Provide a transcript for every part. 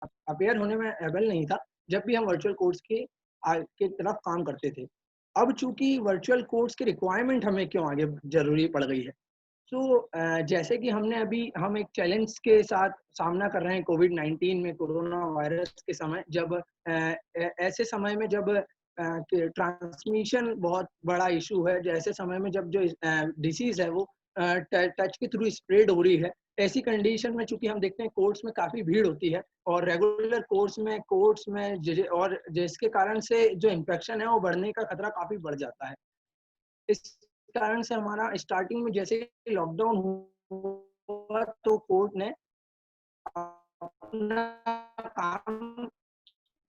Appear होने में able नहीं था, जब भी हम वर्चुअल कोर्स के तरफ काम करते थे। अब चूँकि वर्चुअल कोर्स की रिक्वायरमेंट हमें क्यों आगे ज़रूरी पड़ गई है। तो जैसे कि हम एक चैलेंज के साथ सामना कर रहे हैं कोविड-19 में, कोरोना वायरस के समय, जब ऐसे समय में जब कि ट्रांसमिशन बहुत बड़ा इश्यू है, जैसे समय में जब जो डिसीज़ है वो टच के थ्रू स्प्रेड हो रही है, ऐसी कंडीशन में चूँकि हम देखते हैं कोर्ट्स में काफ़ी भीड़ होती है और रेगुलर कोर्ट्स में ज और जिसके कारण से जो इन्फेक्शन है वो बढ़ने का खतरा काफ़ी बढ़ जाता है। इस कारण से हमारा स्टार्टिंग में जैसे ही लॉकडाउन हुआ तो कोर्ट ने अपना काम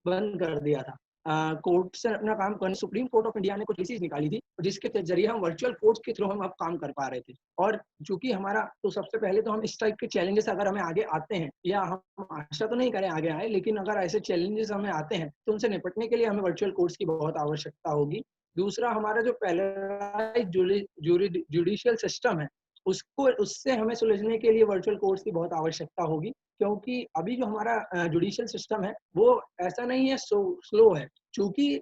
बंद कर दिया था। कोर्ट से अपना काम करने सुप्रीम कोर्ट ऑफ इंडिया ने कुछ पॉलिसीज़ निकाली थी, जिसके ज़रिए हम वर्चुअल कोर्ट्स के थ्रू हम अब काम कर पा रहे थे। और चूँकि हमारा तो सबसे पहले तो हम इस टाइप के चैलेंजेस अगर हमें आगे आते हैं, या हम आशा तो नहीं करें आगे आएँ, लेकिन अगर ऐसे चैलेंजेस हमें आते हैं, तो उनसे निपटने के लिए हमें वर्चुअल कोर्ट्स की बहुत आवश्यकता होगी। दूसरा, हमारा जो पैरालाइज़्ड जुडिशियल सिस्टम है, उससे हमें सुलझने के लिए वर्चुअल कोर्ट्स की बहुत आवश्यकता होगी। क्योंकि अभी जो हमारा जुडिशियल सिस्टम है, वो ऐसा नहीं है, स्लो है। चूँकि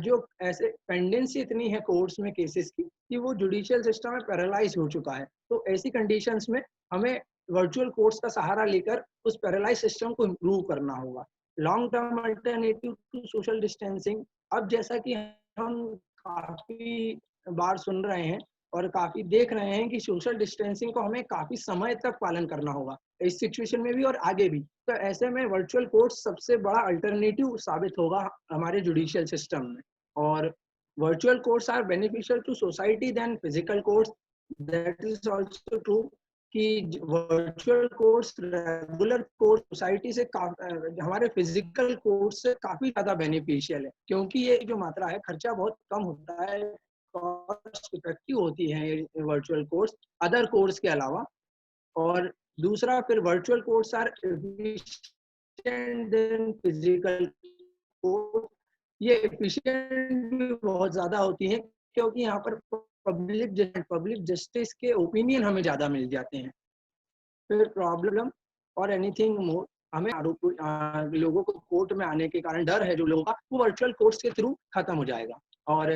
जो ऐसे पेंडेंसी इतनी है कोर्ट्स में केसेस की, कि वो जुडिशियल सिस्टम में पैरालाइज़ हो चुका है। तो ऐसी कंडीशंस में हमें वर्चुअल कोर्ट्स का सहारा लेकर उस पैरालाइज़्ड सिस्टम को इम्प्रूव करना होगा। Long term alternative to social distancing, अब जैसा कि हम काफ़ी बार सुन रहे हैं और काफ़ी देख रहे हैं कि सोशल डिस्टेंसिंग को हमें काफ़ी समय तक पालन करना होगा, इस सिचुएशन में भी और आगे भी। तो ऐसे में वर्चुअल कोर्ट सबसे बड़ा अल्टरनेटिव साबित होगा हमारे जुडिशियल सिस्टम में। और virtual courts are beneficial to society than physical courts, that is also true कि virtual courts regular court society से हमारे फिजिकल कोर्स से काफ़ी ज़्यादा बेनिफिशियल है, क्योंकि ये जो मात्रा है, खर्चा बहुत कम होता है, कॉस्ट इफेक्टिव होती है ये वर्चुअल कोर्स अदर कोर्स के अलावा। और दूसरा, फिर virtual course are efficient than physical course. ये एफिशिएंट भी बहुत ज़्यादा होती हैं, क्योंकि यहाँ पर पब्लिक जस्टिस के ओपिनियन हमें ज़्यादा मिल जाते हैं। फिर प्रॉब्लम और एनीथिंग मोर, हमें लोगों को कोर्ट में आने के कारण डर है जो लोगों का, वो वर्चुअल कोर्ट्स के थ्रू खत्म हो जाएगा। और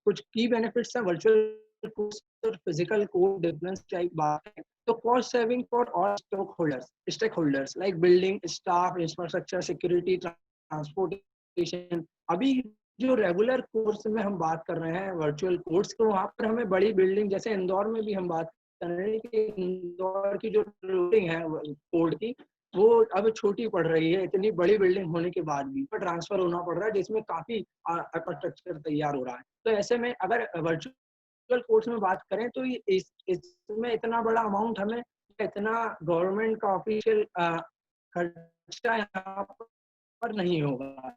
कुछ की बेनिफिट्स हैं वर्चुअल कोर्स और फिजिकल कोर्ट डिफरेंस टाइप बात है, तो cost saving for all stakeholders like building staff, infrastructure, security, transportation. अभी जो रेगुलर कोर्स में हम बात कर रहे हैं वर्चुअल कोर्स, तो वहाँ पर हमें बड़ी बिल्डिंग, जैसे इंदौर में भी हम बात कर रहे हैं कि इंदौर की जो बिल्डिंग है कोर्ट की, वो अब छोटी पड़ रही है, इतनी बड़ी बिल्डिंग होने के बाद भी पर ट्रांसफर होना पड़ रहा है, जिसमें काफी इंफ्रास्ट्रक्चर तैयार हो रहा है। तो ऐसे में अगर वर्चुअल कोर्स में बात करें, तो ये इसमें इतना बड़ा अमाउंट हमें, इतना गवर्नमेंट का ऑफिशियल खर्चा यहाँ पर नहीं होगा।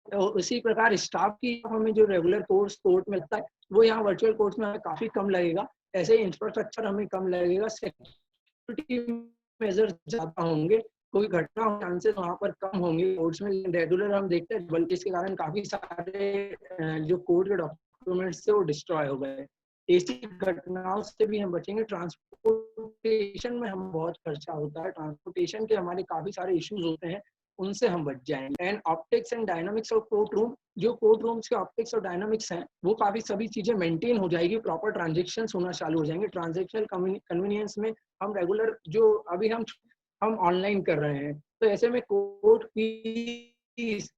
तो उसी प्रकार स्टाफ की हमें जो रेगुलर कोर्ट में लगता है, वो यहाँ वर्चुअल कोर्स में हमें काफी कम लगेगा। ऐसे ही इंफ्रास्ट्रक्चर हमें कम लगेगा, सिक्योरिटी मेजर्स ज़्यादा होंगे, कोई घटना हो चांसेस वहाँ पर कम होंगे कोर्ट्स में। रेगुलर हम देखते हैं, बल्कि इसके कारण काफ़ी सारे जो कोर्ट के डॉक्यूमेंट्स थे वो डिस्ट्रॉय हो गए। ऐसी घटनाओं से भी हम बचेंगे। ट्रांसपोर्टेशन में हम बहुत खर्चा होता है, ट्रांसपोर्टेशन के हमारे काफ़ी सारे इश्यूज़ होते हैं, उनसे हम बच जाएँगे। And optics and dynamics of court room, जो कोर्ट रूम्स के ऑप्टिक्स और डायनामिक्स हैं, वो काफ़ी सभी चीज़ें मेंटेन हो जाएगी, प्रॉपर ट्रांज़ैक्शंस होना चालू हो जाएँगे। ट्रांज़ैक्शनल कन्वीनियंस में हम रेगुलर जो अभी हम ऑनलाइन कर रहे हैं, तो ऐसे में कोर्ट फीस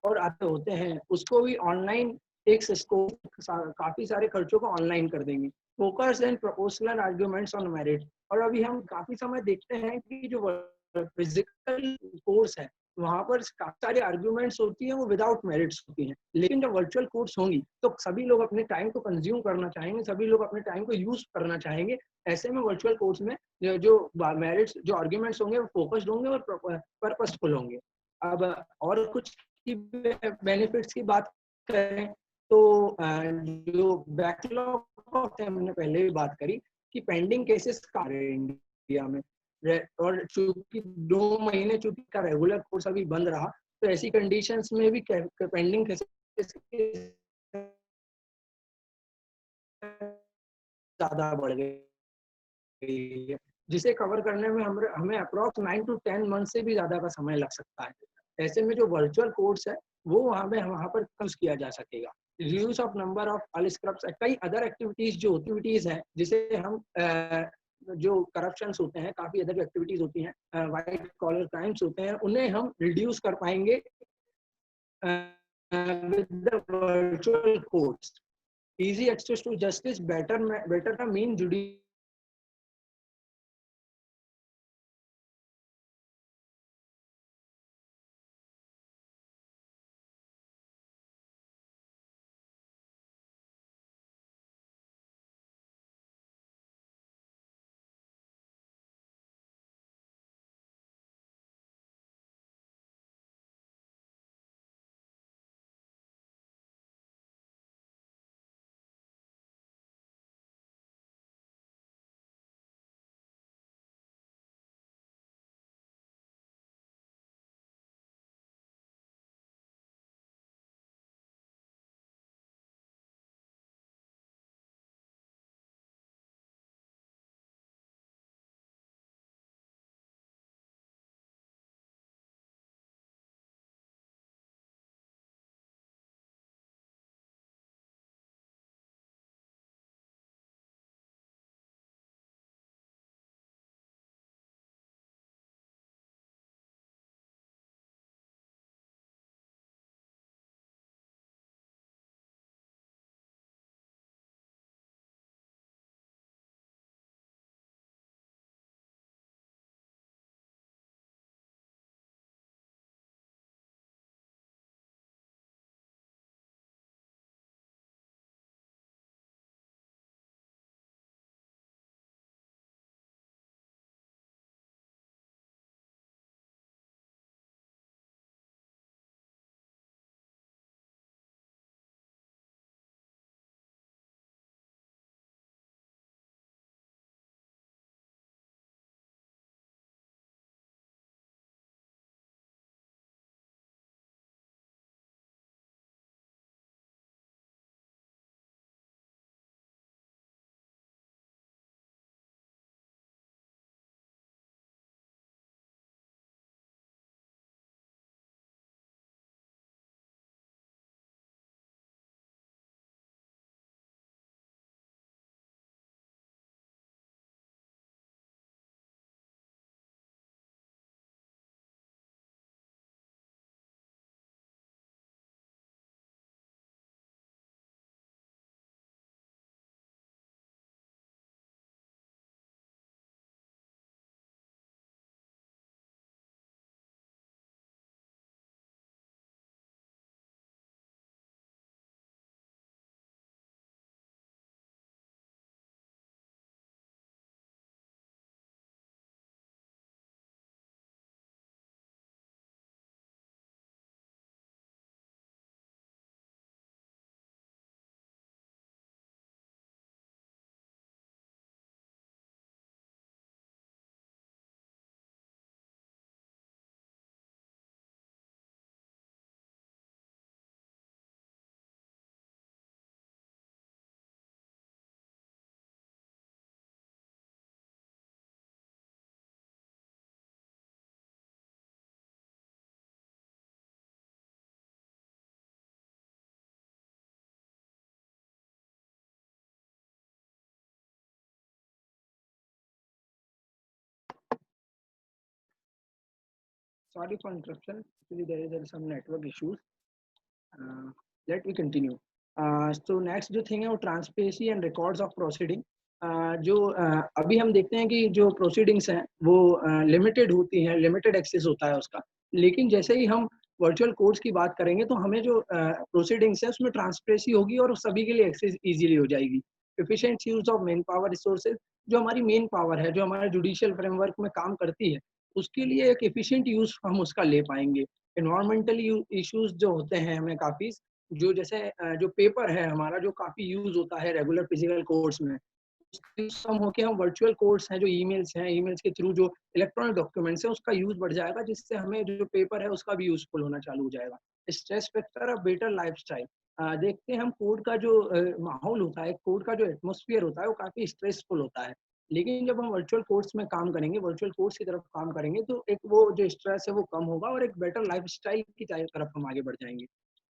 और आते होते हैं, उसको भी ऑनलाइन एक सिस्को काफ़ी सारे खर्चों को ऑनलाइन कर देंगे। Focus and proportional arguments on merit. और अभी हम काफ़ी समय देखते हैं कि जो फिजिकल कोर्स है, वहाँ पर काफ़ी सारी आर्गुमेंट्स होती हैं, वो विदाउट मेरिट्स होती हैं। लेकिन जब वर्चुअल कोर्स होंगी, तो सभी लोग अपने टाइम को कंज़्यूम करना चाहेंगे, सभी लोग अपने टाइम को यूज़ करना चाहेंगे। ऐसे में वर्चुअल कोर्स में जो मेरिट्स, जो आर्गुमेंट्स होंगे, वो फोकस्ड होंगे और पर्पसफुल होंगे। अब और कुछ की बेनिफिट्स की बात करें, तो जो बैकलॉग ऑफ हमने पहले भी बात करी कि पेंडिंग केसेस का रहे इंडिया में, और चूंकि 2 महीने चूंकि का रेगुलर कोर्स अभी बंद रहा, तो ऐसी कंडीशंस में भी पेंडिंग केसेस ज्यादा बढ़ गई है। जिसे कवर करने में हमें अप्रॉक्स 9 to 10 मंथ से भी ज़्यादा का समय लग सकता है। ऐसे में जो वर्चुअल कोड्स है वो वहाँ पर यूज़ किया जा सकेगा। रिड्यूस ऑफ नंबर ऑफ अनस्क्रप्स, कई अदर एक्टिविटीज़ जो एक्टिविटीज़ हैं जिसे हम जो करप्शंस होते हैं, काफ़ी अदर एक्टिविटीज़ होती हैं, व्हाइट कॉलर क्राइम्स होते हैं, उन्हें हम रिड्यूस कर पाएँगे with the virtual courts. Easy access to justice, better the mean judicial Sorry for interruption. Actually, there are some network issues. Let me continue. So next जो thing है वो transparency and records of proceeding. जो अभी हम देखते हैं कि जो proceedings हैं वो limited होती हैं, limited access होता है उसका. लेकिन जैसे ही हम वर्चुअल कोर्ट्स की बात करेंगे तो हमें जो प्रोसीडिंग्स है उसमें ट्रांसपेरेंसी होगी और सभी के लिए एक्सेस इजीली हो जाएगी. Efficient use of main power resources, जो हमारी मेन पावर है, जो हमारे जुडिशियल फ्रेमवर्क में काम करती है, उसके लिए एक एफिशिएंट यूज हम उसका ले पाएंगे. एनवायरमेंटल इश्यूज जो होते हैं हमें काफी, जो जैसे जो पेपर है हमारा जो काफी यूज होता है रेगुलर फिजिकल कोर्स में, कम होके हम वर्चुअल कोर्स हैं, जो ईमेल्स हैं, ईमेल्स के थ्रू जो इलेक्ट्रॉनिक डॉक्यूमेंट्स है उसका यूज बढ़ जाएगा, जिससे हमें जो पेपर है उसका भी यूजफुल होना चालू हो जाएगा. Stress factor of better lifestyle. देखते हैं हम कोड का जो माहौल होता है, कोड का जो एटमोसफियर होता है वो काफी स्ट्रेसफुल होता है. लेकिन जब हम वर्चुअल कोर्स में काम करेंगे, वर्चुअल कोर्स की तरफ काम करेंगे, तो एक वो जो स्ट्रेस है वो कम होगा और एक बेटर लाइफ़स्टाइल की तरफ हम आगे बढ़ जाएँगे।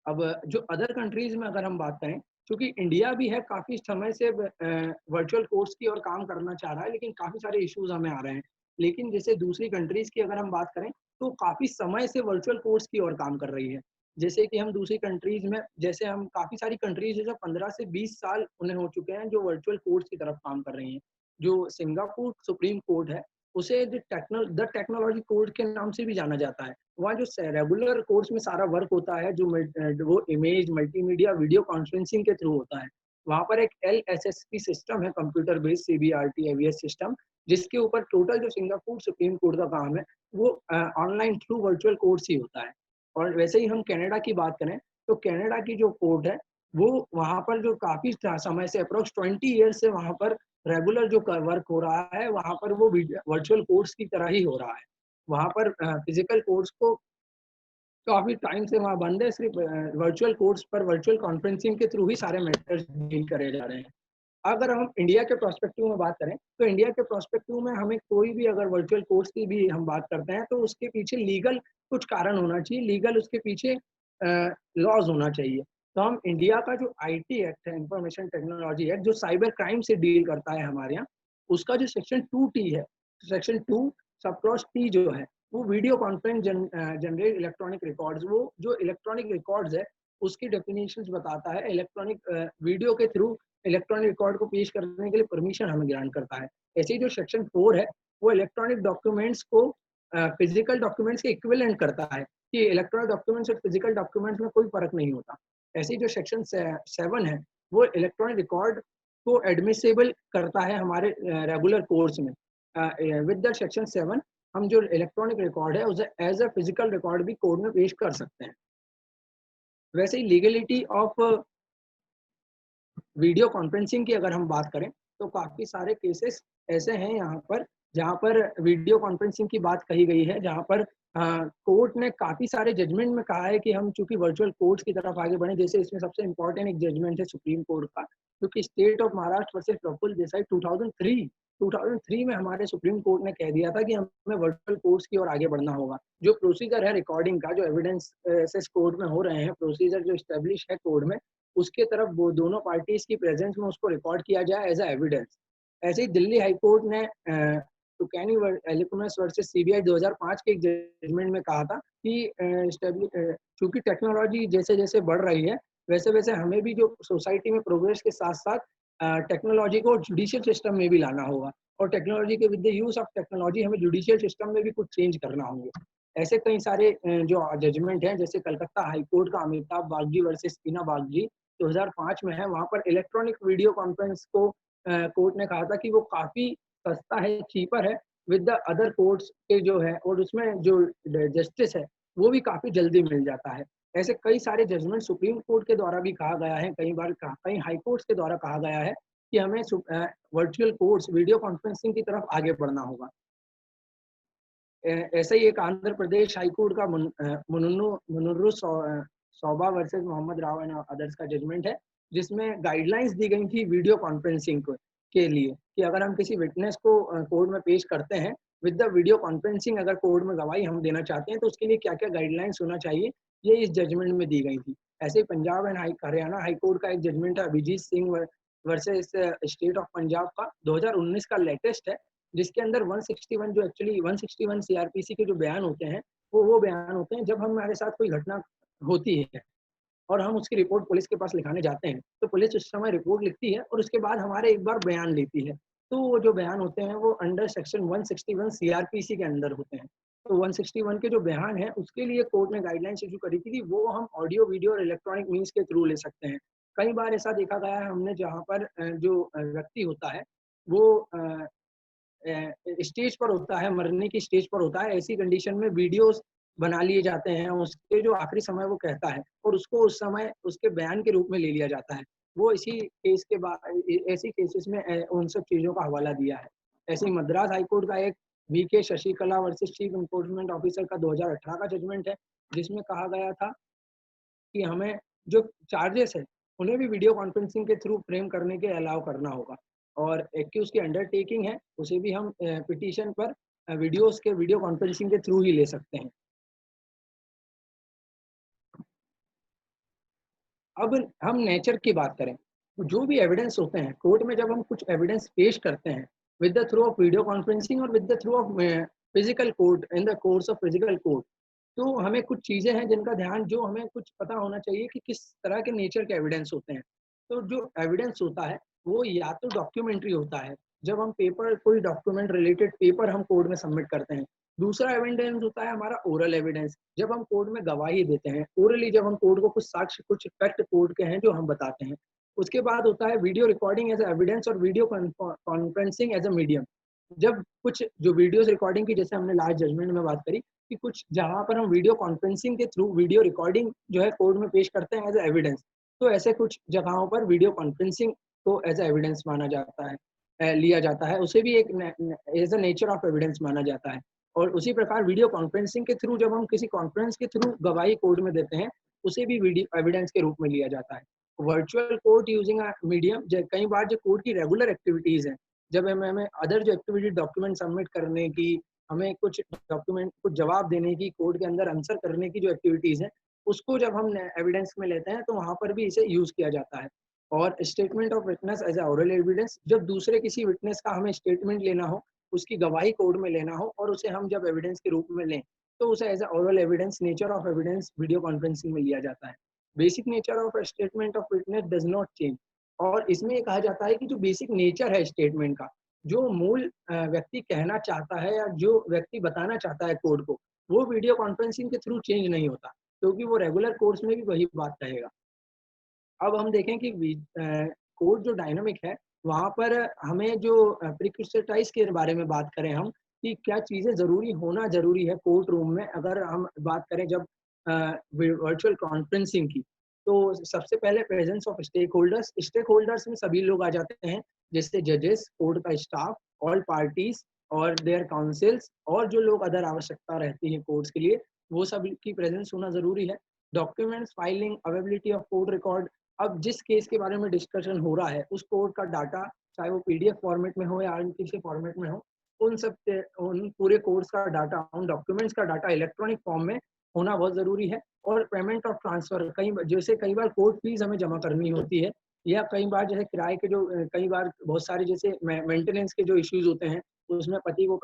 अब जो अदर कंट्रीज़ में अगर हम बात करें, क्योंकि इंडिया भी है काफ़ी समय से वर्चुअल कोर्स की ओर काम करना चाह रहा है, लेकिन काफ़ी सारे इश्यूज़ हमें आ रहे हैं। लेकिन जैसे दूसरी कंट्रीज़ की अगर हम बात करें, तो काफ़ी समय से वर्चुअल कोर्स की ओर काम कर रही है। जैसे कि हम दूसरी कंट्रीज़ में, जैसे हम काफ़ी सारी कंट्रीज़ है जो 15 से 20 साल उन्हें हो चुके हैं, जो वर्चुअल कोर्स की तरफ काम कर रही हैं। जो सिंगापुर सुप्रीम कोर्ट है, उसे द टेक्नोलॉजी कोर्ट के नाम से भी जाना जाता है। वहाँ जो रेगुलर कोर्स में सारा वर्क होता है, जो वो इमेज मल्टीमीडिया वीडियो कॉन्फ्रेंसिंग के थ्रू होता है, वहाँ पर एक एलएसएसपी सिस्टम है, computer based CBRT ABS system, जिसके ऊपर टोटल जो सिंगापुर सुप्रीम कोर्ट का काम है, वो ऑनलाइन थ्रू वर्चुअल कोर्स ही होता है। और वैसे ही हम कनाडा की बात करें, तो कनाडा की जो कोर्ट है, वो वहाँ पर जो काफ़ी समय से अप्रोक्स 20 ईयर्स से वहाँ पर रेगुलर जो वर्क हो रहा है, वहाँ पर वो वर्चुअल कोर्स की तरह ही हो रहा है। वहाँ पर फिजिकल कोर्स को काफ़ी टाइम से वहाँ बंद है, सिर्फ वर्चुअल कोर्स पर वर्चुअल कॉन्फ्रेंसिंग के थ्रू ही सारे मैटर्स डील करे जा रहे हैं। अगर हम इंडिया के पर्सपेक्टिव में बात करें, तो इंडिया के पर्सपेक्टिव में हमें कोई भी अगर वर्चुअल कोर्स की भी हम बात करते हैं, तो उसके पीछे लीगल कुछ कारण होना चाहिए, लीगल उसके पीछे लॉज़ होना चाहिए। तो हम इंडिया का जो आईटी एक्ट है, इंफॉर्मेशन टेक्नोलॉजी एक्ट, जो साइबर क्राइम से डील करता है हमारे यहाँ, उसका जो सेक्शन 2T है, सेक्शन 2 सब क्लॉज़ टी जो है, वो video conference generate electronic records, वो जो इलेक्ट्रॉनिक रिकॉर्ड्स है, उसकी डेफिनेशंस बताता है। इलेक्ट्रॉनिक वीडियो के थ्रू इलेक्ट्रॉनिक रिकॉर्ड को पेश करने के लिए परमिशन हमें ग्रांट करता है। ऐसे ही जो सेक्शन 4 है, वो इलेक्ट्रॉनिक डॉक्यूमेंट्स को फिजिकल डॉक्यूमेंट्स के इक्विवेलेंट करता है, कि इलेक्ट्रॉनिक डॉक्यूमेंट्स और फिजिकल डॉक्यूमेंट्स में कोई फ़र्क नहीं होता। ऐसे ही जो सेक्शन 7 है, वो इलेक्ट्रॉनिक रिकॉर्ड को एडमिसिबल करता है हमारे रेगुलर कोर्स में। विद द सेक्शन 7 हम जो इलेक्ट्रॉनिक रिकॉर्ड है, उसे एज़ अ फिजिकल रिकॉर्ड भी कोर्ट में पेश कर सकते हैं। वैसे ही लीगलिटी ऑफ वीडियो कॉन्फ्रेंसिंग की अगर हम बात करें, तो काफ़ी सारे केसेस ऐसे हैं यहाँ पर, जहाँ पर वीडियो कॉन्फ्रेंसिंग की बात कही गई है, जहाँ पर कोर्ट ने काफ़ी सारे जजमेंट में कहा है कि हम चूंकि वर्चुअल कोर्ट्स की तरफ आगे बढ़े। जैसे इसमें सबसे इम्पोर्टेंट एक जजमेंट है सुप्रीम कोर्ट का, क्योंकि state of Maharashtra versus Prafulla Desai 2003 में हमारे सुप्रीम कोर्ट ने कह दिया था कि हमें वर्चुअल कोर्ट्स की ओर आगे बढ़ना होगा। जो प्रोसीजर है रिकॉर्डिंग का, जो एविडेंस कोर्ट में हो रहे हैं, प्रोसीजर जो स्टेब्लिश है कोर्ट में, उसके तरफ वो दोनों पार्टीज की प्रेजेंस में उसको रिकॉर्ड किया जाए एज अ एविडेंस। ऐसे ही दिल्ली हाई कोर्ट ने टुकैनी एलिकुनस वर्सेस सीबीआई 2005 के एक जजमेंट में कहा था कि चूंकि टेक्नोलॉजी जैसे जैसे बढ़ रही है, वैसे वैसे हमें भी जो सोसाइटी में प्रोग्रेस के साथ साथ टेक्नोलॉजी को जुडिशियल सिस्टम में भी लाना होगा, और टेक्नोलॉजी के with the use of technology हमें जुडिशियल सिस्टम में भी कुछ चेंज करना होंगे। ऐसे कई सारे जो जजमेंट हैं, जैसे कलकत्ता हाई कोर्ट का अमिताभ बागची वर्सेस टीना बागची 2005 में है, वहाँ पर इलेक्ट्रॉनिक वीडियो कॉन्फ्रेंस को कोर्ट ने कहा था कि वो काफ़ी सस्ता है, चीपर है विद द अदर कोर्ट्स के जो है, और उसमें जो जस्टिस है वो भी काफ़ी जल्दी मिल जाता है। ऐसे कई सारे जजमेंट सुप्रीम कोर्ट के द्वारा भी कहा गया है, कई बार कई हाई कोर्ट्स के द्वारा कहा गया है कि हमें वर्चुअल कोर्ट्स वीडियो कॉन्फ्रेंसिंग की तरफ आगे बढ़ना होगा। ऐसे ही एक आंध्र प्रदेश हाईकोर्ट का Munurru Souba versus Mohammed Rao and others का जजमेंट है, जिसमें गाइडलाइंस दी गई थी वीडियो कॉन्फ्रेंसिंग के लिए, कि अगर हम किसी विटनेस को कोर्ट में पेश करते हैं विद द वीडियो कॉन्फ्रेंसिंग, अगर कोर्ट में गवाही हम देना चाहते हैं, तो उसके लिए क्या क्या गाइडलाइंस होना चाहिए, ये इस जजमेंट में दी गई थी। ऐसे ही पंजाब एंड हरियाणा हाईकोर्ट का एक जजमेंट है, Abhijit Singh versus state of Punjab का 2019 का लेटेस्ट है, जिसके अंदर 161 जो एक्चुअली 161 सीआरपीसी के जो बयान होते हैं, वो बयान होते हैं जब हमारे साथ कोई घटना होती है और हम उसकी रिपोर्ट पुलिस के पास लिखाने जाते हैं, तो पुलिस उस समय रिपोर्ट लिखती है और उसके बाद हमारे एक बार बयान लेती है। तो वो जो बयान होते हैं वो अंडर सेक्शन 161 सीआरपीसी के अंदर होते हैं। तो 161 के जो बयान है उसके लिए कोर्ट ने गाइडलाइंस इशू करी थी कि वो हम ऑडियो वीडियो और इलेक्ट्रॉनिक मीन्स के थ्रू ले सकते हैं। कई बार ऐसा देखा गया है हमने, जहाँ पर जो व्यक्ति होता है वो स्टेज पर होता है, मरने की स्टेज पर होता है, ऐसी कंडीशन में वीडियोस बना लिए जाते हैं, उसके जो आखिरी समय वो कहता है और उसको उस समय उसके बयान के रूप में ले लिया जाता है। वो इसी केस के बाद ऐसी केसेस में उन सब चीज़ों का हवाला दिया है। ऐसे ही मद्रास हाईकोर्ट का एक V K Sasikala versus chief enforcement officer का 2018 का जजमेंट है, जिसमें कहा गया था कि हमें जो चार्जेस है, उन्हें भी वीडियो कॉन्फ्रेंसिंग के थ्रू फ्रेम करने के अलाउ करना होगा। और एक्यूज की अंडरटेकिंग है उसे भी हम पिटीशन पर वीडियो कॉन्फ्रेंसिंग के थ्रू ही ले सकते हैं। अब हम नेचर की बात करें तो जो भी एविडेंस होते हैं कोर्ट में, जब हम कुछ एविडेंस पेश करते हैं with the through of video conferencing और with the through of physical court, in the course of physical court, तो हमें कुछ चीजें हैं जिनका ध्यान, जो हमें कुछ पता होना चाहिए कि किस तरह के नेचर के एविडेंस होते हैं। तो जो एविडेंस होता है वो या तो डॉक्यूमेंट्री होता है, जब हम पेपर, कोई डॉक्यूमेंट रिलेटेड पेपर हम कोर्ट में सबमिट करते हैं। दूसरा एविडेंस होता है हमारा ओरल एविडेंस, जब हम कोर्ट में गवाही देते हैं ओरली, जब हम कोर्ट को कुछ साक्ष्य, कुछ फैक्ट कोर्ट के हैं जो हम बताते हैं। उसके बाद होता है वीडियो रिकॉर्डिंग एज एविडेंस और video conferencing as a medium. जब कुछ जो वीडियोस रिकॉर्डिंग की, जैसे हमने लास्ट जजमेंट में बात करी कि कुछ जहां पर हम वीडियो कॉन्फ्रेंसिंग के थ्रू वीडियो रिकॉर्डिंग जो है कोर्ट में पेश करते हैं एज एविडेंस, तो ऐसे कुछ जगहों पर वीडियो कॉन्फ्रेंसिंग को एज एविडेंस माना जाता है, लिया जाता है, उसे भी एक as a nature of evidence माना जाता है। और उसी प्रकार वीडियो कॉन्फ्रेंसिंग के थ्रू जब हम किसी कॉन्फ्रेंस के थ्रू गवाही कोर्ट में देते हैं, उसे भी वीडियो एविडेंस के रूप में लिया जाता है। वर्चुअल कोर्ट यूजिंग मीडियम, कई बार जो कोर्ट की रेगुलर एक्टिविटीज हैं, जब हमें अदर जो एक्टिविटी डॉक्यूमेंट सबमिट करने की, हमें कुछ डॉक्यूमेंट कुछ जवाब देने की, कोर्ट के अंदर आंसर करने की जो एक्टिविटीज हैं, उसको जब हम एविडेंस में लेते हैं तो वहां पर भी इसे यूज किया जाता है। और statement of witness as oral evidence, जब दूसरे किसी विटनेस का हमें स्टेटमेंट लेना हो, उसकी गवाही कोर्ट में लेना हो और उसे हम जब एविडेंस के रूप में लें, तो उसे as oral evidence, nature of evidence video conferencing में लिया जाता है। Basic nature of statement of witness does not change. और इसमें ये कहा जाता है कि जो बेसिक नेचर है स्टेटमेंट का, जो मूल व्यक्ति कहना चाहता है या जो व्यक्ति बताना चाहता है कोर्ट को, वो वीडियो कॉन्फ्रेंसिंग के थ्रू चेंज नहीं होता, क्योंकि वो रेगुलर कोर्स में भी वही बात कहेगा। अब हम देखें कि कोड जो डायनामिक है, वहाँ पर हमें जो प्रीक्विजिटाइज के बारे में बात करें हम, कि क्या चीज़ें ज़रूरी होना ज़रूरी है कोर्ट रूम में, अगर हम बात करें जब वर्चुअल कॉन्फ्रेंसिंग की, तो सबसे पहले प्रेजेंस ऑफ स्टेक होल्डर्स में सभी लोग आ जाते हैं, जैसे जजेस, कोर्ट का स्टाफ, ऑल पार्टीज और देयर काउंसिल्स, और जो लोग अदर आवश्यकता रहती है कोर्ट्स के लिए, वो सब की प्रेजेंस होना ज़रूरी है। Documents, filing, availability of court record, अब जिस केस के बारे में डिस्कशन हो रहा है उस कोर्ट का डाटा, चाहे वो पीडीएफ फॉर्मेट में हो या अन्य किसी फॉर्मेट में हो, उन सब के, उन पूरे कोर्स का डाटा, उन डॉक्यूमेंट्स का डाटा इलेक्ट्रॉनिक फॉर्म में होना बहुत जरूरी है। और पेमेंट ऑफ ट्रांसफर, कई बार कोर्ट फीस हमें जमा करनी होती है, या कई बार जैसे किराए के जो कई बार बहुत सारे जैसे मेंटेनेंस के जो इश्यूज होते हैं, उसमें पति को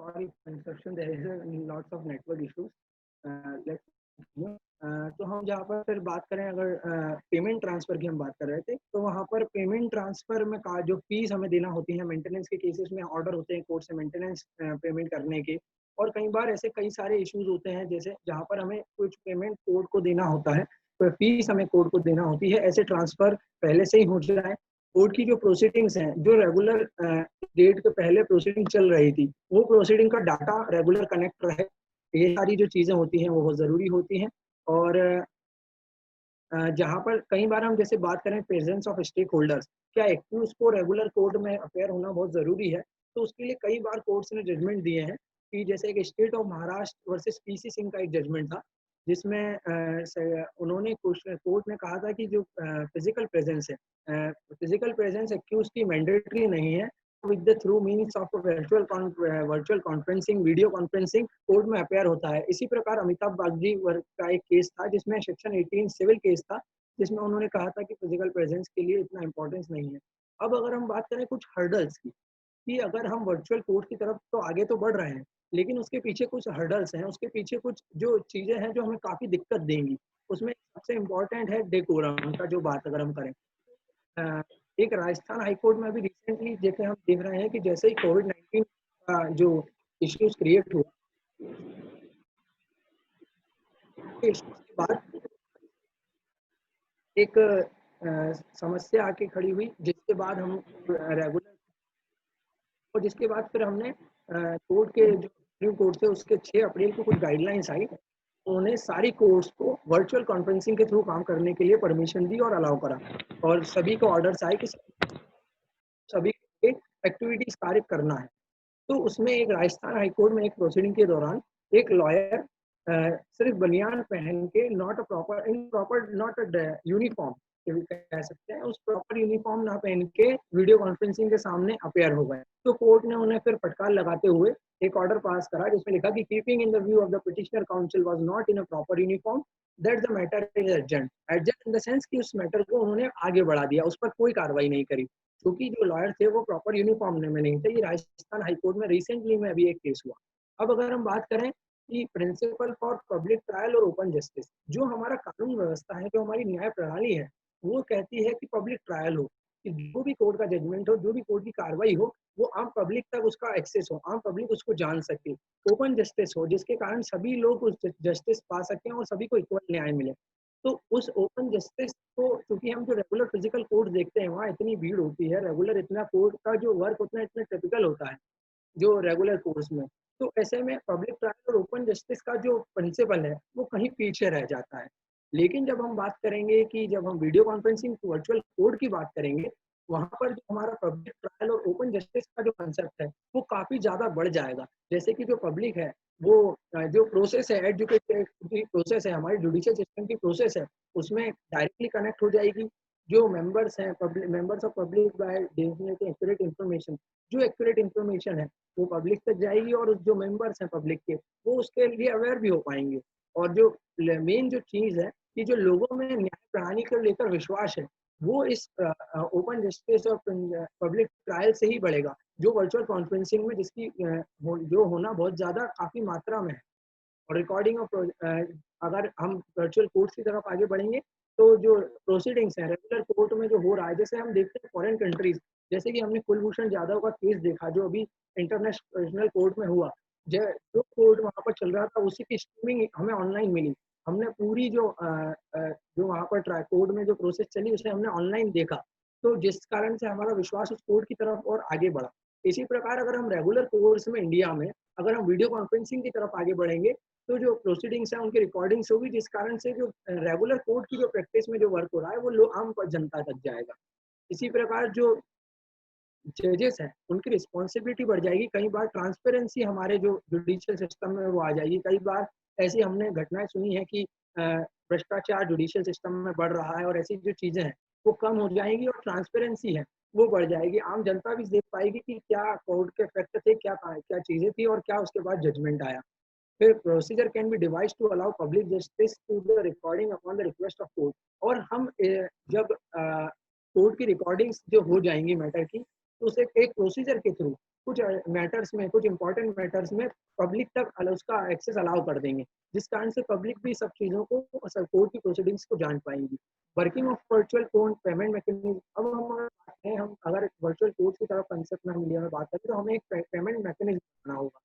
sorry for interruption. There is lots of network issues. Let's continue. तो हम जहाँ पर फिर बात करें, अगर पेमेंट ट्रांसफर की हम बात कर रहे थे, तो वहाँ पर पेमेंट ट्रांसफर में का जो फीस हमें देना होती है, मेंटेनेंस के केसेस में ऑर्डर होते हैं कोर्ट से मेंटेनेंस पेमेंट करने के, और कई बार ऐसे कई सारे इश्यूज होते हैं जैसे जहाँ पर हमें कुछ पेमेंट कोर्ट को देना होता है, तो फीस हमें कोर्ट को देना होती है। ऐसे ट्रांसफर पहले से ही हो जाए। कोर्ट की जो प्रोसीडिंग्स हैं, जो रेगुलर डेट के पहले प्रोसीडिंग चल रही थी, वो प्रोसीडिंग का डाटा रेगुलर कनेक्ट रहे, ये सारी जो चीज़ें होती हैं वो बहुत ज़रूरी होती हैं। और जहाँ पर कई बार हम जैसे बात करें प्रेजेंस ऑफ स्टेक होल्डर्स, क्या एक्यूज को रेगुलर कोर्ट में अपेयर होना बहुत ज़रूरी है, तो उसके लिए कई बार कोर्ट्स ने जजमेंट दिए हैं कि जैसे एक state of Maharashtra versus PC Singh का एक जजमेंट था, जिसमें उन्होंने कोर्ट ने कहा था कि जो फिजिकल प्रेजेंस है, फिजिकल प्रेजेंस एक्यूज की मैंडेटरी नहीं है, with the through means of virtual conferencing, video conferencing court में अपेयर होता है। इसी प्रकार अमिताभ बागची का एक केस था जिसमें सेक्शन 18 सिविल केस था, जिसमें उन्होंने कहा था कि फिजिकल प्रेजेंस के लिए इतना इंपॉर्टेंस नहीं है। अब अगर हम बात करें कुछ हर्डल्स की, कि अगर हम वर्चुअल कोर्ट की तरफ तो आगे तो बढ़ रहे हैं, लेकिन उसके पीछे कुछ हर्डल्स हैं, उसके पीछे कुछ जो चीजें हैं जो हमें काफी दिक्कत देंगी। उसमें सबसे इम्पोर्टेंट है डेकोरम का जो बात अगर हम करें, एक राजस्थान हाईकोर्ट में अभी रिसेंटली जैसे हम देख रहे हैं कि जैसे ही कोविड-19 का जो इश्यूज क्रिएट हुआ, इश्यूज के बाद एक समस्या आके खड़ी हुई, जिसके बाद हम रेगुलर, और जिसके बाद फिर हमने कोर्ट के जो सुप्रीम कोर्ट से उसके 6 अप्रैल को कुछ गाइडलाइंस आई, उन्होंने सारी कोर्ट्स को वर्चुअल कॉन्फ्रेंसिंग के थ्रू काम करने के लिए परमिशन दी और अलाउ करा, और सभी को ऑर्डर्स आए कि सभी एक्टिविटीज कार्य करना है। तो उसमें एक राजस्थान हाईकोर्ट में एक प्रोसीडिंग के दौरान एक लॉयर सिर्फ बनियान पहन के, not a proper in proper not a uniform कह सकते हैं, उस प्रॉपर यूनिफॉर्म ना पहन के वीडियो कॉन्फ्रेंसिंग के सामने अपेयर हो गए। तो कोर्ट ने उन्हें फिर फटकार लगाते हुए एक ऑर्डर पास करा, जिसमें लिखा कि keeping in the view of the petitioner council was not in a proper uniform, that the matter is urgent. Urgent in the sense कि उस मैटर को उन्होंने आगे बढ़ा दिया, उस पर कोई कार्रवाई नहीं करी, क्योंकि जो लॉयर थे वो प्रॉपर यूनिफॉर्म में नहीं थे। ये राजस्थान हाईकोर्ट में रिसेंटली में अभी एक केस हुआ। अब अगर हम बात करें कि प्रिंसिपल फॉर पब्लिक ट्रायल और ओपन जस्टिस, जो हमारा कानून व्यवस्था है, जो हमारी न्याय प्रणाली है, वो कहती है कि पब्लिक ट्रायल हो, कि जो भी कोर्ट का जजमेंट हो, जो भी कोर्ट की कार्रवाई हो, वो आम पब्लिक तक उसका एक्सेस हो, आम पब्लिक उसको जान सके। ओपन जस्टिस हो, जिसके कारण सभी लोग उस जस्टिस पा सकें और सभी को इक्वल न्याय मिले। तो उस ओपन जस्टिस को, क्योंकि हम जो रेगुलर फिजिकल कोर्ट देखते हैं वहाँ इतनी भीड़ होती है, रेगुलर इतना कोर्ट का जो वर्क उतना इतना टिपिकल होता है जो रेगुलर कोर्स में, तो ऐसे में पब्लिक ट्रायल और ओपन जस्टिस का जो प्रिंसिपल है वो कहीं पीछे रह जाता है। लेकिन जब हम बात करेंगे कि जब हम वीडियो कॉन्फ्रेंसिंग वर्चुअल कोर्ट की बात करेंगे, वहाँ पर जो हमारा पब्लिक ट्रायल और ओपन जस्टिस का जो कंसेप्ट है वो काफ़ी ज़्यादा बढ़ जाएगा। जैसे कि जो पब्लिक है वो जो प्रोसेस है, एजुकेटेड प्रोसेस है, हमारी जुडिशियल सिस्टम की प्रोसेस है, उसमें डायरेक्टली कनेक्ट हो जाएगी। जो मेंबर्स हैं, public members of public by designating accurate information, जो एक्यूरेट इन्फॉर्मेशन है वो पब्लिक तक जाएगी, और जो मेंबर्स हैं पब्लिक के, वो उसके लिए अवेयर भी हो पाएंगे। और जो मेन जो चीज़ है कि जो लोगों में न्याय प्रणाली को लेकर विश्वास है, वो इस ओपन जस्टिस और पब्लिक ट्रायल से ही बढ़ेगा, जो वर्चुअल कॉन्फ्रेंसिंग में जिसकी जो होना बहुत ज़्यादा काफ़ी मात्रा में है। और रिकॉर्डिंग ऑफ अगर हम वर्चुअल कोर्ट की तरफ आगे बढ़ेंगे, तो जो प्रोसीडिंग्स हैं रेगुलर कोर्ट में जो हो रहा है, जैसे हम देखते हैं फॉरेन कंट्रीज, जैसे कि हमने कुलभूषण जाधव का केस देखा जो अभी इंटरनेशनल कोर्ट में हुआ, जो कोर्ट वहाँ पर चल रहा था उसी की स्ट्रीमिंग हमें ऑनलाइन मिली। हमने पूरी जो वहाँ पर कोर्ट में जो प्रोसेस चली उसे हमने ऑनलाइन देखा, तो जिस कारण से हमारा विश्वास उस कोर्ट की तरफ और आगे बढ़ा। इसी प्रकार अगर हम रेगुलर कोर्ट्स में इंडिया में अगर हम वीडियो कॉन्फ्रेंसिंग की तरफ आगे बढ़ेंगे, तो जो प्रोसीडिंग्स है उनकी रिकॉर्डिंग्स होगी, जिस कारण से जो रेगुलर कोर्ट की जो प्रैक्टिस में जो वर्क हो रहा है वो आम जनता तक जाएगा। इसी प्रकार जो जजेस हैं उनकी रिस्पॉन्सिबिलिटी बढ़ जाएगी। कई बार ट्रांसपेरेंसी हमारे जो जुडिशियल सिस्टम में वो आ जाएगी। कई बार ऐसी हमने घटनाएं सुनी है कि भ्रष्टाचार जुडिशियल सिस्टम में बढ़ रहा है, और ऐसी जो चीज़ें हैं वो कम हो जाएंगी और ट्रांसपेरेंसी है वो बढ़ जाएगी। आम जनता भी देख पाएगी कि क्या कोर्ट के फैक्ट थे, क्या क्या चीज़ें थी और क्या उसके बाद जजमेंट आया। फिर procedure can be device to allow public justice to the recording upon the request of court. और हम जब कोर्ट की रिकॉर्डिंग्स जो हो जाएंगी मैटर की, तो उसे एक प्रोसीजर के थ्रू कुछ मैटर्स में, कुछ इंपॉर्टेंट मैटर्स में पब्लिक तक उसका एक्सेस अलाउ कर देंगे, जिस कारण से पब्लिक भी सब चीज़ों को, कोर्ट की प्रोसीडिंग्स को जान पाएंगी। Working of virtual court payment mechanism, अब हम अगर वर्चुअल कोर्ट की तरफ कंसेप्ट में हम इंडिया में बात करें तो हमें एक पेमेंट मैकेनिज्म बनाना होगा,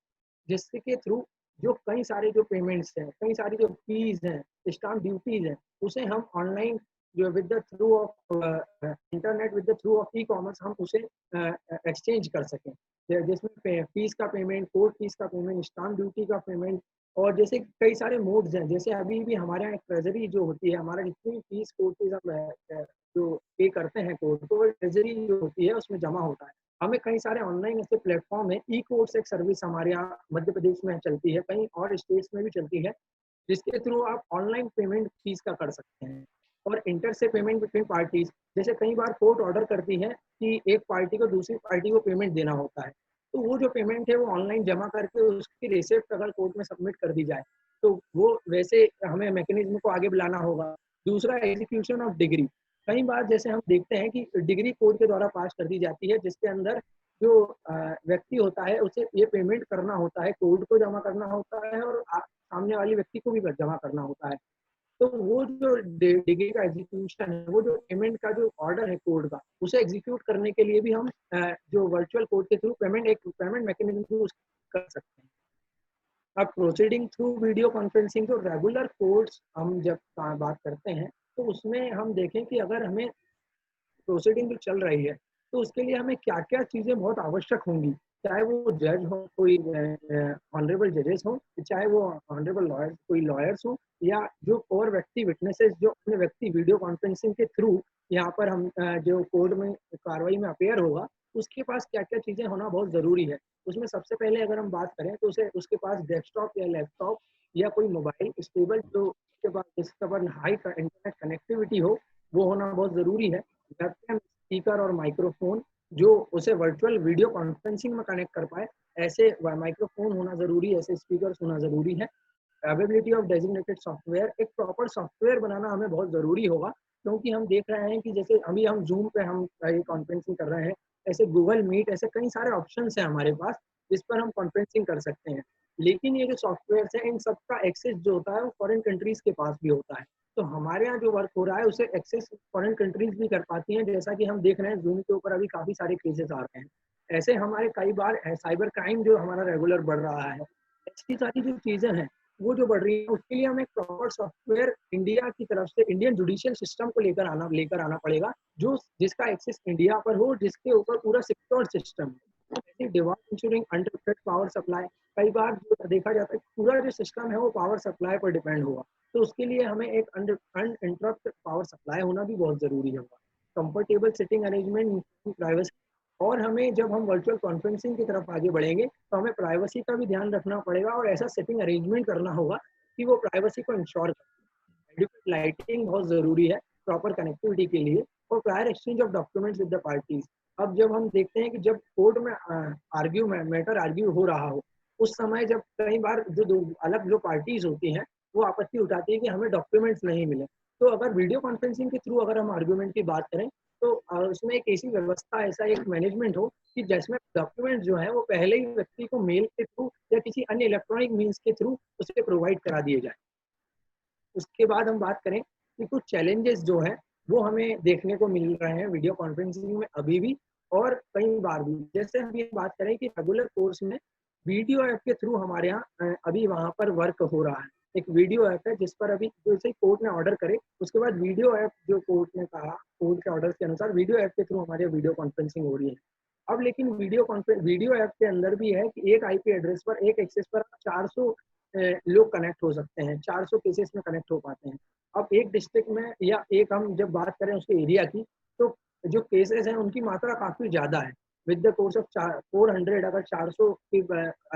जिसके के थ्रू जो कई सारे जो पेमेंट्स हैं, कई सारी जो फीस हैं, स्टाम्प ड्यूटीज हैं, उसे हम ऑनलाइन जो with the through of internet, with the through of e commerce हम उसे एक्सचेंज कर सकें, जिसमें फीस का पेमेंट, कोर्ट फीस का पेमेंट, स्टाम्प ड्यूटी का पेमेंट, और जैसे कई सारे मोड्स हैं, जैसे अभी भी हमारे यहाँ ट्रेजरी जो होती है, हमारा जितनी फीस कोर्ट फीस हम जो पे करते हैं कोर्ट को, ट्रेजरी जो होती है उसमें जमा होता है। हमें कई सारे ऑनलाइन ऐसे प्लेटफॉर्म है, ई कोर्ट्स एक सर्विस हमारे यहाँ मध्य प्रदेश में चलती है, कहीं और स्टेट्स में भी चलती है, जिसके थ्रू आप ऑनलाइन पेमेंट फीस का कर सकते हैं। और इंटर से पेमेंट बिटवीन पार्टीज, जैसे कई बार कोर्ट ऑर्डर करती है कि एक पार्टी को दूसरी पार्टी को पेमेंट देना होता है, तो वो जो पेमेंट है वो ऑनलाइन जमा करके उसकी रिसिप्ट अगर कोर्ट में सबमिट कर दी जाए तो वो वैसे हमें मैकेनिज्म को आगे बुलाना होगा। दूसरा, एग्जीक्यूशन ऑफ डिग्री। कई बार जैसे हम देखते हैं कि डिग्री कोर्ट के द्वारा पास कर दी जाती है, जिसके अंदर जो व्यक्ति होता है उसे ये पेमेंट करना होता है, कोर्ट को जमा करना होता है और सामने वाले व्यक्ति को भी जमा करना होता है। तो वो जो डिग्री का एग्जीक्यूशन है, वो जो पेमेंट का जो ऑर्डर है कोर्ट का, उसे एग्जीक्यूट करने के लिए भी हम जो वर्चुअल कोर्ट के थ्रू पेमेंट, एक पेमेंट मैकेनिज्म कर सकते हैं। अब प्रोसीडिंग थ्रू वीडियो कॉन्फ्रेंसिंग, तो रेगुलर कोर्ट्स हम जब बात करते हैं तो उसमें हम देखें कि अगर हमें प्रोसीडिंग जो चल रही है तो उसके लिए हमें क्या क्या चीज़ें बहुत आवश्यक होंगी, चाहे वो जज हो, कोई ऑनरेबल जजेस हो, चाहे वो ऑनरेबल लॉयर्स, कोई लॉयर्स हो, या जो और व्यक्ति विटनेसेस जो अपने व्यक्ति वीडियो कॉन्फ्रेंसिंग के थ्रू यहाँ पर हम जो कोर्ट में कार्रवाई में अपेयर होगा, उसके पास क्या क्या चीज़ें होना बहुत ज़रूरी है। उसमें सबसे पहले अगर हम बात करें तो उसे उसके पास डेस्कटॉप या लैपटॉप या कोई मोबाइल स्टेबल जो उसके पास जिसके पास हाई इंटरनेट कनेक्टिविटी हो, वो होना बहुत ज़रूरी है। वेबकैम, स्पीकर और माइक्रोफोन जो उसे वर्चुअल वीडियो कॉन्फ्रेंसिंग में कनेक्ट कर पाए, ऐसे माइक्रोफोन होना ज़रूरी है, ऐसे स्पीकर होना ज़रूरी है। अवेलेबिलिटी ऑफ डेजिग्नेटेड सॉफ्टवेयर, एक प्रॉपर सॉफ्टवेयर बनाना हमें बहुत ज़रूरी होगा, क्योंकि हम देख रहे हैं कि जैसे अभी हम जूम पे हम ये कॉन्फ्रेंसिंग कर रहे हैं, ऐसे गूगल मीट, ऐसे कई सारे ऑप्शन हैं हमारे पास जिस पर हम कॉन्फ्रेंसिंग कर सकते हैं। लेकिन ये जो सॉफ्टवेयर है, इन सबका एक्सेस जो होता है वो फॉरेन कंट्रीज के पास भी होता है, तो हमारे यहाँ जो वर्क हो रहा है उसे एक्सेस फॉरेन कंट्रीज भी कर पाती हैं, जैसा कि हम देख रहे हैं जूम के ऊपर अभी काफ़ी सारे केसेस आ रहे हैं। ऐसे हमारे कई बार साइबर क्राइम जो हमारा रेगुलर बढ़ रहा है, ऐसी सारी जो चीज़ें हैं वो जो बढ़ रही है, उसके लिए हमें प्रॉपर सॉफ्टवेयर इंडिया की तरफ से, इंडियन जुडिशियल सिस्टम को लेकर आना पड़ेगा, जो जिसका एक्सेस इंडिया पर हो, जिसके ऊपर पूरा सिक्योर सिस्टम है। डिवाइस इंश्योरिंग अनडिस्ट्रक्टेड पावर सप्लाई, कई बार जो देखा जाता है पूरा जो सिस्टम है वो पावर सप्लाई पर डिपेंड होगा, तो उसके लिए हमें एक अनइंटरप्ट पावर सप्लाई होना भी बहुत ज़रूरी होगा। कंफर्टेबल सिटिंग अरेंजमेंट, प्राइवेसी, और हमें जब हम वर्चुअल कॉन्फ्रेंसिंग की तरफ आगे बढ़ेंगे तो हमें प्राइवेसी का भी ध्यान रखना पड़ेगा और ऐसा सेटिंग अरेंजमेंट करना होगा कि वो प्राइवेसी को इंश्योर करे। एडिक्वेट लाइटिंग बहुत ज़रूरी है प्रॉपर कनेक्टिविटी के लिए, और prior exchange of documents with the parties. अब जब हम देखते हैं कि जब कोर्ट में मैटर आर्ग्यू हो रहा हो, उस समय जब कई बार जो दो अलग जो पार्टीज होती हैं वो आपत्ति उठाती है कि हमें डॉक्यूमेंट्स नहीं मिले, तो अगर वीडियो कॉन्फ्रेंसिंग के थ्रू अगर हम आर्ग्यूमेंट की बात करें तो उसमें एक ऐसी व्यवस्था, ऐसा एक मैनेजमेंट हो कि जिसमें डॉक्यूमेंट जो है वो पहले ही व्यक्ति को मेल के थ्रू या किसी अन्य इलेक्ट्रॉनिक मीन्स के थ्रू उसे प्रोवाइड करा दिए जाए। उसके बाद हम बात करें कि कुछ चैलेंजेस जो है वो हमें देखने को मिल रहे हैं वीडियो कॉन्फ्रेंसिंग में अभी भी और कई बार भी। जैसे हम ये बात करें कि रेगुलर कोर्स में वीडियो ऐप के थ्रू हमारे यहाँ अभी वहाँ पर वर्क हो रहा है। एक वीडियो ऐप है जिस पर अभी जैसे ही कोर्ट ने ऑर्डर करे उसके बाद वीडियो ऐप जो कोर्ट ने कहा, कोर्ट के ऑर्डर के अनुसार वीडियो ऐप के थ्रू हमारे वीडियो कॉन्फ्रेंसिंग हो रही है। अब लेकिन वीडियो ऐप के अंदर भी है कि एक आईपी एड्रेस पर, एक एक्सेस पर 400 लोग कनेक्ट हो सकते हैं, 400 केसेस में कनेक्ट हो पाते हैं। अब एक डिस्ट्रिक्ट में या एक हम जब बात करें उसके एरिया की, तो जो केसेस हैं उनकी मात्रा काफ़ी ज़्यादा है। विद द कोर्स ऑफ 400, अगर 400 की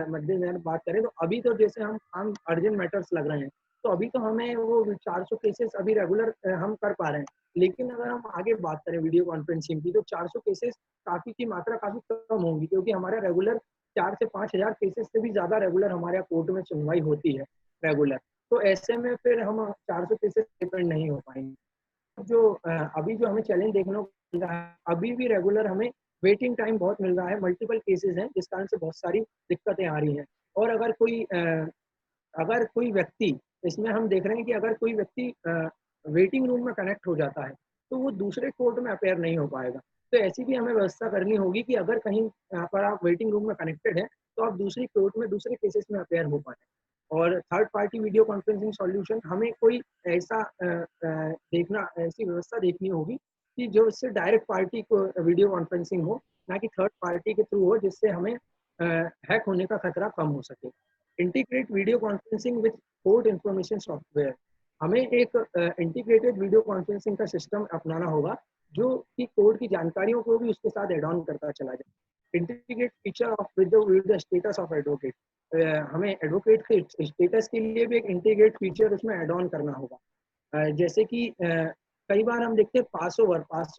मध्य में बात करें तो अभी तो जैसे हम अर्जेंट मैटर्स लग रहे हैं, तो अभी तो हमें वो 400 केसेस अभी रेगुलर हम कर पा रहे हैं। लेकिन अगर हम आगे बात करें वीडियो कॉन्फ्रेंसिंग की तो 400 केसेस काफ़ी की मात्रा काफ़ी कम होगी, क्योंकि हमारा रेगुलर 4 से 5,000 केसेस से भी ज़्यादा रेगुलर हमारे यहाँ कोर्ट में सुनवाई होती है रेगुलर। तो ऐसे में फिर हम 400 केसेस डिपेंड नहीं हो पाएंगे। जो अभी जो हमें चैलेंज देखने को मिल रहा है, अभी भी रेगुलर हमें वेटिंग टाइम बहुत मिल रहा है, मल्टीपल केसेस हैं जिस कारण से बहुत सारी दिक्कतें आ रही हैं। और अगर कोई व्यक्ति, इसमें हम देख रहे हैं कि अगर कोई व्यक्ति वेटिंग रूम में कनेक्ट हो जाता है तो वो दूसरे कोर्ट में अपेयर नहीं हो पाएगा। तो ऐसी भी हमें व्यवस्था करनी होगी कि अगर कहीं यहाँ पर आप वेटिंग रूम में कनेक्टेड हैं तो आप दूसरी कोर्ट में दूसरे केसेस में अपेयर हो पाए। और third party video conferencing solution, हमें कोई ऐसा देखना ऐसी व्यवस्था देखनी होगी कि जो इससे डायरेक्ट पार्टी को वीडियो कॉन्फ्रेंसिंग हो, ना कि थर्ड पार्टी के थ्रू हो, जिससे हमें हैक होने का खतरा कम हो सके। Integrate video conferencing with court information software, हमें एक इंटीग्रेटेड वीडियो कॉन्फ्रेंसिंग का सिस्टम अपनाना होगा जो कि कोर्ट की जानकारियों को भी उसके साथ एड ऑन करता चला जाए। Integrate feature of with the status of advocate, हमें एडवोकेट के स्टेटस के लिए भी एक इंटीग्रेट फीचर उसमें एड ऑन करना होगा। जैसे कि कई बार हम देखते हैं पास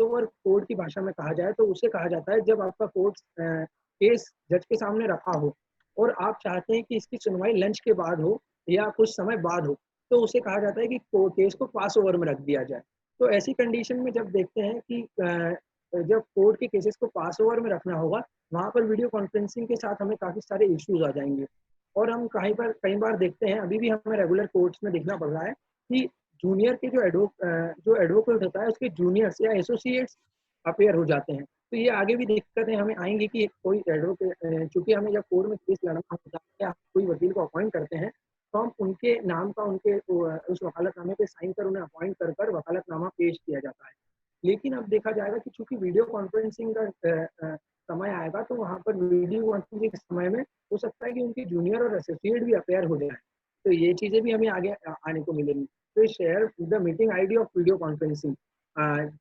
ओवर कोर्ट की भाषा में कहा जाए तो उसे कहा जाता है जब आपका कोर्ट केस जज के सामने रखा हो और आप चाहते हैं कि इसकी सुनवाई लंच के बाद हो या कुछ समय बाद हो, तो उसे कहा जाता है कि केस को पास ओवर में रख दिया जाए। तो ऐसी कंडीशन में जब देखते हैं कि जब कोर्ट के केसेस को पास ओवर में रखना होगा, वहाँ पर वीडियो कॉन्फ्रेंसिंग के साथ हमें काफ़ी सारे इश्यूज आ जाएंगे। और हम कई बार देखते हैं, अभी भी हमें रेगुलर कोर्ट्स में देखना पड़ रहा है कि जूनियर के जो एडवोकेट होता है उसके जूनियर्स या एसोसिएट्स अपेयर हो जाते हैं। तो ये आगे भी दिक्कतें हमें आएंगी कि कोई एडवोकेट, चूंकि हमें जब कोर्ट में केस लड़ना होता है या कोई वकील को अपॉइंट करते हैं तो हम उनके नाम का उनके उस वकालतनामे पे साइन कर उन्हें अपॉइंट कर कर वकालतनामा पेश किया जाता है। लेकिन अब देखा जाएगा कि चूंकि वीडियो कॉन्फ्रेंसिंग का समय आएगा तो वहाँ पर वीडियो कॉन्फ्रेंसिंग के समय में हो सकता है कि उनके जूनियर और एसोसिएट भी अपेयर हो जाए। तो ये चीज़ें भी हमें आगे आने को मिलेंगी। तो share the meeting ID of video conferencing,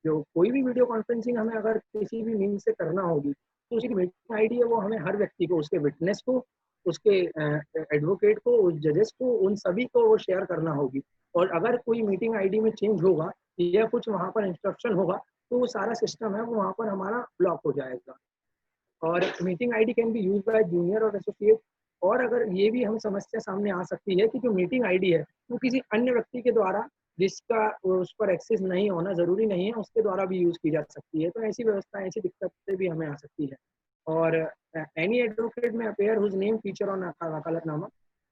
जो कोई भी वीडियो कॉन्फ्रेंसिंग हमें अगर किसी भी मीन से करना होगी तो उसकी मीटिंग आईडी है वो हमें हर व्यक्ति को, उसके विटनेस को, उसके एडवोकेट को, उस जजेस को, उन सभी को वो शेयर करना होगी। और अगर कोई मीटिंग आईडी में चेंज होगा या कुछ वहाँ पर इंस्ट्रक्शन होगा तो वो सारा सिस्टम है वो वहाँ पर हमारा ब्लॉक हो जाएगा। और meeting ID can be use by junior और एसोसिएट। और अगर ये भी हम समस्या सामने आ सकती है कि जो मीटिंग आईडी है वो किसी अन्य व्यक्ति के द्वारा, जिसका उस पर एक्सेस नहीं होना जरूरी नहीं है, उसके द्वारा भी यूज की जा सकती है। तो ऐसी व्यवस्था, ऐसी दिक्कतें भी हमें आ सकती है। और any advocate may appear whose name feature on vakalatnama,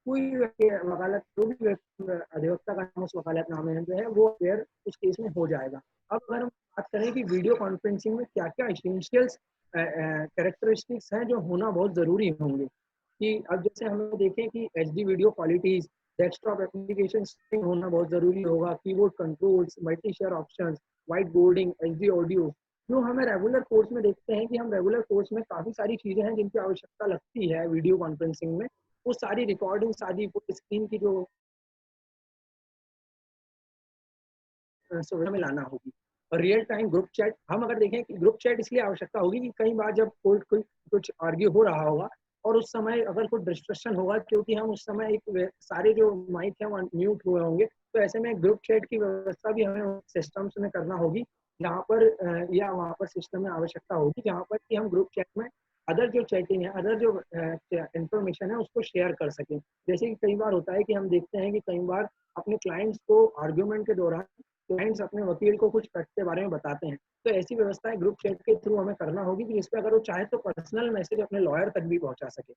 कोई वकालत जो भी अधिवक्ता का नाम उस वकालतनामे में जो है वो अपेयर उस केस में हो जाएगा। अब अगर हम बात करें कि वीडियो कॉन्फ्रेंसिंग में क्या क्या इसेंशियल्स कैरेक्टरिस्टिक्स हैं जो होना बहुत ज़रूरी होंगे, कि अब जैसे हम देखें कि HD video qualities, desktop application होना बहुत ज़रूरी होगा, keyboard controls, multi share options, white boarding, HD audio, जो हमें रेगुलर कोर्स में देखते हैं कि हम रेगुलर कोर्स में काफ़ी सारी चीज़ें हैं जिनकी आवश्यकता लगती है वीडियो कॉन्फ्रेंसिंग में। वो सारी रिकॉर्डिंग, सारी स्क्रीन की जो सुविधा में लाना होगी। और रियल टाइम ग्रुप चैट, हम अगर देखें कि ग्रुप चैट इसलिए आवश्यकता होगी कि कई बार जब कोई कुछ आर्ग्यू हो रहा होगा और उस समय अगर कोई डिस्ट्रक्शन होगा, क्योंकि हम उस समय एक सारे जो माइक है वो म्यूट हुए होंगे, तो ऐसे में ग्रुप चैट की व्यवस्था भी हमें सिस्टम्स में करना होगी, जहाँ पर या वहाँ पर सिस्टम में आवश्यकता होगी जहाँ पर कि हम ग्रुप चैट में अदर जो चैटिंग है, अदर जो इंफॉर्मेशन है उसको शेयर कर सकें। जैसे कि कई बार होता है कि हम देखते हैं कि कई बार अपने क्लाइंट्स को आर्ग्यूमेंट के दौरान क्लाइंट्स अपने वकील को कुछ फैक्ट के बारे में बताते हैं, तो ऐसी व्यवस्थाएं ग्रुप चैट के थ्रू हमें करना होगी कि जिसपे अगर वो चाहे तो पर्सनल मैसेज अपने लॉयर तक भी पहुंचा सके।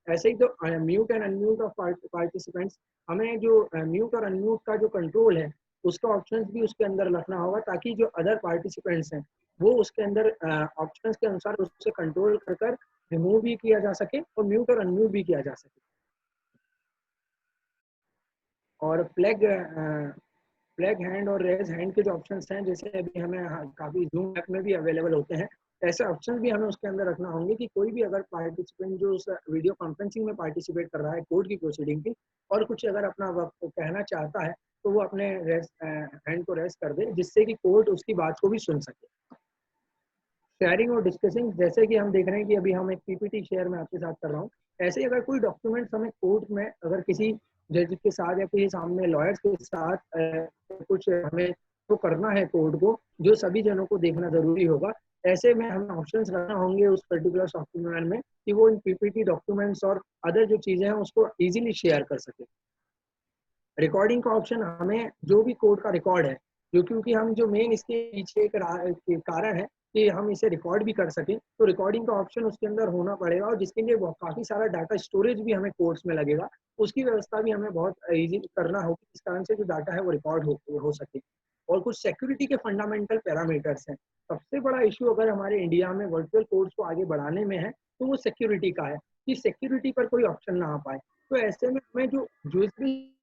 ऐसे ही तो mute and unmute of participants, हमें जो म्यूट और अनम्यूट का जो कंट्रोल है उसका ऑप्शंस भी उसके अंदर रखना होगा, ताकि जो अदर पार्टिसिपेंट्स हैं वो उसके अंदर ऑप्शंस के अनुसार उससे कंट्रोल कर रिमूव भी किया जा सके और म्यूट और अनम्यूट भी किया जा सके। और फ्लैग हैंड और रेज हैंड के जो ऑप्शंस हैं, जैसे अभी हमें काफ़ी जूम ऐप में भी अवेलेबल होते हैं, ऐसे ऑप्शन भी हमें उसके अंदर रखना होंगे कि कोई भी अगर पार्टिसिपेंट जो उस वीडियो कॉन्फ्रेंसिंग में पार्टिसिपेट कर रहा है कोर्ट की प्रोसीडिंग की, और कुछ अगर अपना वक्त कहना चाहता है तो वो अपने हैंड को रेज कर दे, जिससे कि कोर्ट उसकी बात को भी सुन सके। शेयरिंग और डिस्कसिंग, जैसे कि हम देख रहे हैं कि अभी हम एक PPT शेयर में आपके साथ कर रहा हूँ, ऐसे ही अगर कोई डॉक्यूमेंट्स हमें कोर्ट में अगर किसी जज के साथ या किसी सामने लॉयर्स के साथ कुछ हमें तो करना है कोर्ट को, जो सभी जनों को देखना जरूरी होगा, ऐसे में हमें ऑप्शंस रखना होंगे उस पर्टिकुलर सॉफ्टवेयर में कि वो इन PPT डॉक्यूमेंट्स और अदर जो चीज़ें हैं उसको ईजिली शेयर कर सके। रिकॉर्डिंग का ऑप्शन, हमें जो भी कोर्ट का रिकॉर्ड है जो क्योंकि हम जो मेन इसके पीछे के कारण है कि हम इसे रिकॉर्ड भी कर सकें, तो रिकॉर्डिंग का ऑप्शन उसके अंदर होना पड़ेगा, और जिसके लिए काफ़ी सारा डाटा स्टोरेज भी हमें कोर्स में लगेगा, उसकी व्यवस्था भी हमें बहुत ईज़ी करना होगी, इस कारण से जो डाटा है वो रिकॉर्ड हो सके। और कुछ सिक्योरिटी के फंडामेंटल पैरामीटर्स हैं। सबसे बड़ा इश्यू अगर हमारे इंडिया में वर्चुअल कोर्स को आगे बढ़ाने में है, तो वो सिक्योरिटी का है, कि सिक्योरिटी पर कोई ऑप्शन ना आ पाए। तो ऐसे में हमें जो भी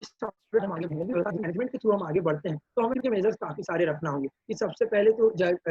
सॉफ्टवेयर हम आगे बढ़ेंगे, मैनेजमेंट के थ्रू हम आगे बढ़ते हैं, तो हमें इनके मेजर्स काफ़ी सारे रखना होंगे, कि सबसे पहले तो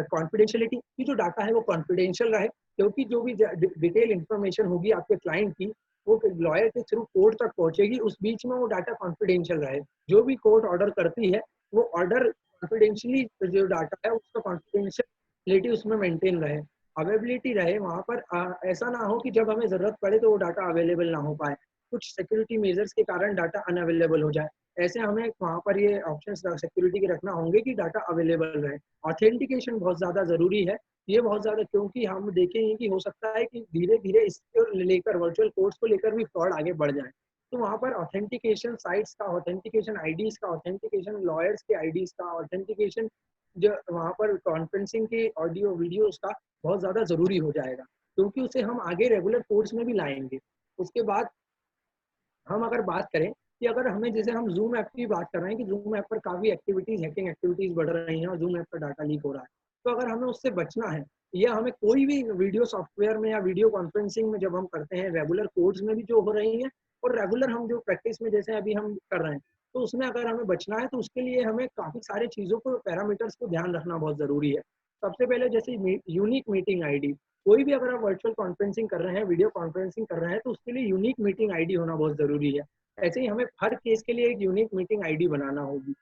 कॉन्फिडेंशियलिटी, कि जो डाटा है वो कॉन्फिडेंशियल रहे, क्योंकि जो भी डिटेल इन्फॉर्मेशन होगी आपके क्लाइंट की, वो लॉयर के थ्रू कोर्ट तक पहुंचेगी, उस बीच में वो डाटा कॉन्फिडेंशियल रहे। जो भी कोर्ट ऑर्डर करती है, वो ऑर्डर कॉन्फिडेंशियली जो डाटा है उसका कॉन्फिडेंशियलिटी उसमें मेंटेन रहे, अवेलेबिलिटी रहे वहाँ पर। ऐसा ना हो कि जब हमें ज़रूरत पड़े तो वो डाटा अवेलेबल ना हो पाए, कुछ सिक्योरिटी मेजर्स के कारण डाटा अनअवेलेबल हो जाए। ऐसे हमें वहाँ पर ये ऑप्शंस सिक्योरिटी के रखना होंगे कि डाटा अवेलेबल रहे। ऑथेंटिकेशन बहुत ज़्यादा ज़रूरी है, ये बहुत ज़्यादा, क्योंकि हम देखेंगे कि हो सकता है कि धीरे-धीरे इसको लेकर वर्चुअल कोर्स को लेकर भी फ्रॉड आगे बढ़ जाए। तो वहाँ पर ऑथेंटिकेशन साइट्स का, ऑथेंटिकेशन आईडीज़ का, ऑथेंटिकेशन लॉयर्स के आईडीज़ का, ऑथेंटिकेशन जो वहाँ पर कॉन्फ्रेंसिंग के ऑडियो वीडियोज़ का बहुत ज़्यादा ज़रूरी हो जाएगा, क्योंकि उसे हम आगे रेगुलर कोर्स में भी लाएँगे। उसके बाद हम अगर बात करें कि अगर हमें, जैसे हम ज़ूम ऐप की बात कर रहे हैं कि ज़ूम ऐप पर काफ़ी एक्टिविटीज़, हैकिंग एक्टिविटीज़ बढ़ रही हैं और ज़ूम ऐप का डाटा लीक हो रहा है। तो अगर हमें उससे बचना है, या हमें कोई भी वीडियो सॉफ्टवेयर में या वीडियो कॉन्फ्रेंसिंग में जब हम करते हैं, रेगुलर कोर्स में भी जो हो रही हैं और रेगुलर हम जो प्रैक्टिस में जैसे अभी हम कर रहे हैं, तो उसमें अगर हमें बचना है तो उसके लिए हमें काफ़ी सारी चीज़ों को, पैरामीटर्स को ध्यान रखना बहुत ज़रूरी है। सबसे पहले जैसे यूनिक मीटिंग आईडी, कोई भी अगर आप वर्चुअल कॉन्फ्रेंसिंग कर रहे हैं, वीडियो कॉन्फ्रेंसिंग कर रहे हैं, तो उसके लिए यूनिक मीटिंग आईडी होना बहुत ज़रूरी है। ऐसे ही हमें हर केस के लिए एक यूनिक मीटिंग आईडी बनाना होगी।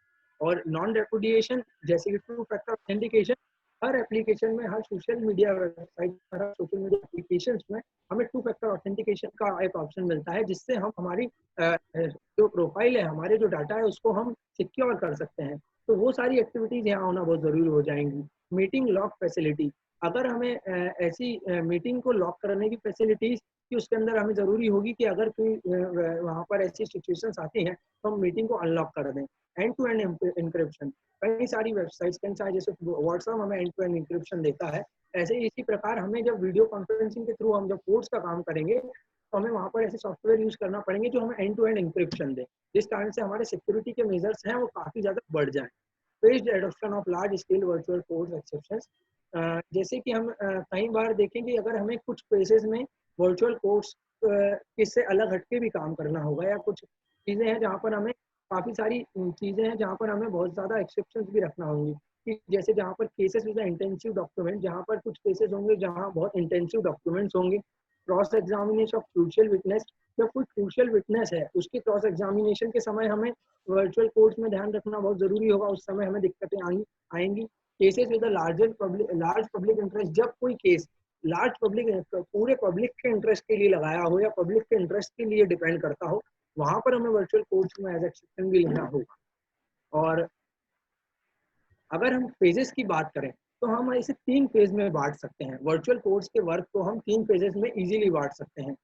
और नॉन रेपुडिएशन, जैसे कि टू फैक्टर ऑथेंटिकेशन, हर एप्लीकेशन में, हर सोशल मीडिया वेबसाइट, हर सोशल मीडिया एप्लीकेशंस में हमें टू फैक्टर ऑथेंटिकेशन का एक ऑप्शन मिलता है, जिससे हम हमारी जो प्रोफाइल है, हमारे जो डाटा है, उसको हम सिक्योर कर सकते हैं। तो वो सारी एक्टिविटीज़ यहाँ होना बहुत ज़रूरी हो जाएंगी। मीटिंग लॉक फैसिलिटी, अगर हमें ऐसी मीटिंग को लॉक करने की फैसिलिटीज़, कि उसके अंदर हमें ज़रूरी होगी कि अगर कोई वहाँ पर ऐसी सिचुएशंस आती हैं, तो हम मीटिंग को अनलॉक कर दें। एंड टू एंड एन्क्रिप्शन, कई सारी वेबसाइट्स, कई सारे, जैसे व्हाट्सएप हमें एंड टू एंड एन्क्रिप्शन देता है, ऐसे ही इसी प्रकार हमें जब वीडियो कॉन्फ्रेंसिंग के थ्रू हम जब कोर्स का काम करेंगे, तो हमें वहाँ पर ऐसे सॉफ्टवेयर यूज़ करना पड़ेंगे जो हमें एंड टू एंड एन्क्रिप्शन दें, जिस कारण से हमारे सिक्योरिटी के मेजर्स हैं वो काफ़ी ज़्यादा बढ़ जाएँ। Phased adoption of large scale virtual course exceptions, जैसे कि हम कई बार देखें कि अगर हमें कुछ केसेस में वर्चुअल कोर्स इससे अलग हटके भी काम करना होगा, या कुछ चीज़ें हैं जहाँ पर हमें, काफ़ी सारी चीज़ें हैं जहाँ पर हमें बहुत ज़्यादा एक्सेप्शंस भी रखना होंगी, कि जैसे जहाँ पर केसेस विद इंटेंसिव डॉक्यूमेंट, जहाँ पर कुछ केसेस होंगे जहाँ बहुत इंटेंसिव डॉक्यूमेंट्स होंगे, cross examination of crucial witness, जब कोई क्रूशियल विटनेस है उसकी क्रॉस एग्जामिनेशन के समय हमें वर्चुअल कोर्स में ध्यान रखना बहुत ज़रूरी होगा, उस समय हमें दिक्कतें आएंगी। Cases with large public interest, जब कोई केस लार्ज पब्लिक, पूरे पब्लिक के इंटरेस्ट के लिए लगाया हो, या पब्लिक के इंटरेस्ट के लिए डिपेंड करता हो, वहां पर हमें वर्चुअल कोर्स में एज एक्सेप्शन भी लेना होगा। और अगर हम फेजेस की बात करें, तो हम इसे 3 फेज में बांट सकते हैं। वर्चुअल कोर्स के वर्क को हम 3 फेजेस में इजीली बांट सकते हैं।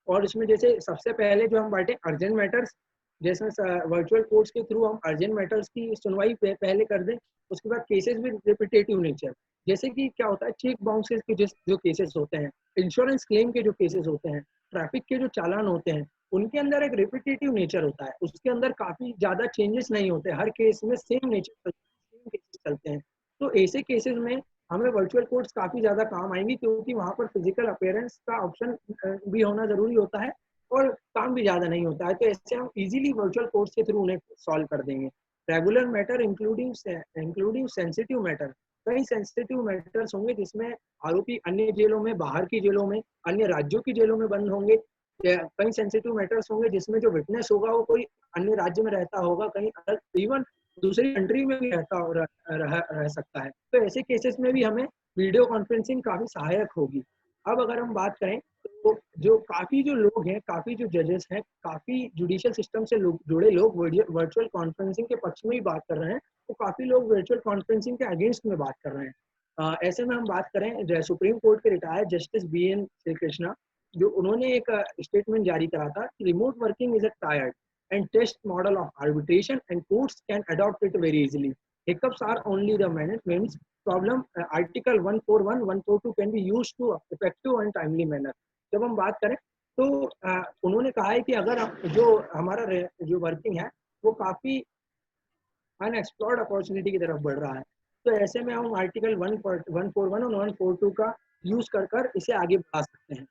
और इसमें जैसे सबसे पहले जो हम बांटे अर्जेंट मैटर्स, जैसे वर्चुअल कोर्स के थ्रू हम अर्जेंट मैटर्स की सुनवाई पहले कर दें। उसके बाद केसेस विद रिपीटेटिव नेचर, जैसे कि क्या होता है, चेक बाउंसेस के जो केसेस होते हैं, इंश्योरेंस क्लेम के जो केसेस होते हैं, ट्रैफिक के जो चालान होते हैं, उनके अंदर एक रिपीटेटिव नेचर होता है, उसके अंदर काफ़ी ज़्यादा चेंजेस नहीं होते, हर केस में सेम नेचर केसेस चलते हैं। तो ऐसे केसेस में हमें वर्चुअल कोर्ट्स काफ़ी ज़्यादा काम आएंगी, क्योंकि वहाँ पर फिजिकल अपीयरेंस का ऑप्शन भी होना ज़रूरी होता है, और काम भी ज़्यादा नहीं होता है। तो ऐसे हम इजीली वर्चुअल कोर्ट्स के थ्रू उन्हें सॉल्व कर देंगे। Regular matter including sensitive matter, कई सेंसिटिव मैटर्स होंगे जिसमें आरोपी अन्य जेलों में, बाहर की जेलों में, अन्य राज्यों की जेलों में बंद होंगे। कई सेंसिटिव मैटर्स होंगे जिसमें जो विटनेस होगा वो कोई अन्य राज्य में रहता होगा, कहीं अलग, इवन दूसरी कंट्री में भी रह सकता है। तो ऐसे केसेस में भी हमें वीडियो कॉन्फ्रेंसिंग काफ़ी सहायक होगी। अब अगर हम बात करें, तो जो काफ़ी जो लोग हैं, काफ़ी जो जजेस हैं, काफ़ी जुडिशियल सिस्टम से जुड़े लोग वर्चुअल कॉन्फ्रेंसिंग के पक्ष में ही बात कर रहे हैं, तो काफ़ी लोग वर्चुअल कॉन्फ्रेंसिंग के अगेंस्ट में बात कर रहे हैं। ऐसे में हम बात करें, सुप्रीम कोर्ट के retired justice BN Shri Krishna, जो उन्होंने एक स्टेटमेंट जारी करा था कि remote working is a tired and test model of arbitration, and courts can adopt it very easily. Hiccups are only the means problem. Article 141, 142 can be used to effective and timely manner. जब हम बात करें तो उन्होंने कहा है कि अगर जो हमारा जो वर्किंग है वो काफ़ी अनएक्सप्लोर्ड अपॉर्चुनिटी की तरफ बढ़ रहा है, तो ऐसे में हम आर्टिकल 141 और 142 का यूज़ कर इसे आगे बढ़ा सकते हैं।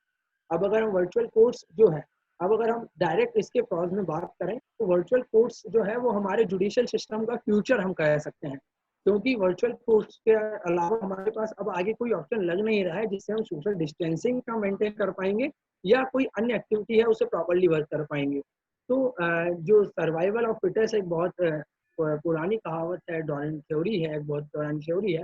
अब अगर हम वर्चुअल कोर्ट्स जो है, अब अगर हम डायरेक्ट इसके प्रॉज में बात करें तो वर्चुअल कोर्ट्स जो है वो हमारे जुडिशियल सिस्टम का फ्यूचर हम कह सकते हैं, क्योंकि वर्चुअल कोर्ट्स के अलावा हमारे पास अब आगे कोई ऑप्शन लग नहीं रहा है जिससे हम सोशल डिस्टेंसिंग का मेंटेन कर पाएंगे या कोई अन्य एक्टिविटी है उसे प्रॉपरली वर्क कर पाएंगे। तो जो सर्वाइवल ऑफ फिटेस्ट एक बहुत पुरानी कहावत है, डार्विन थ्योरी है, एक बहुत पुरानी थ्योरी है,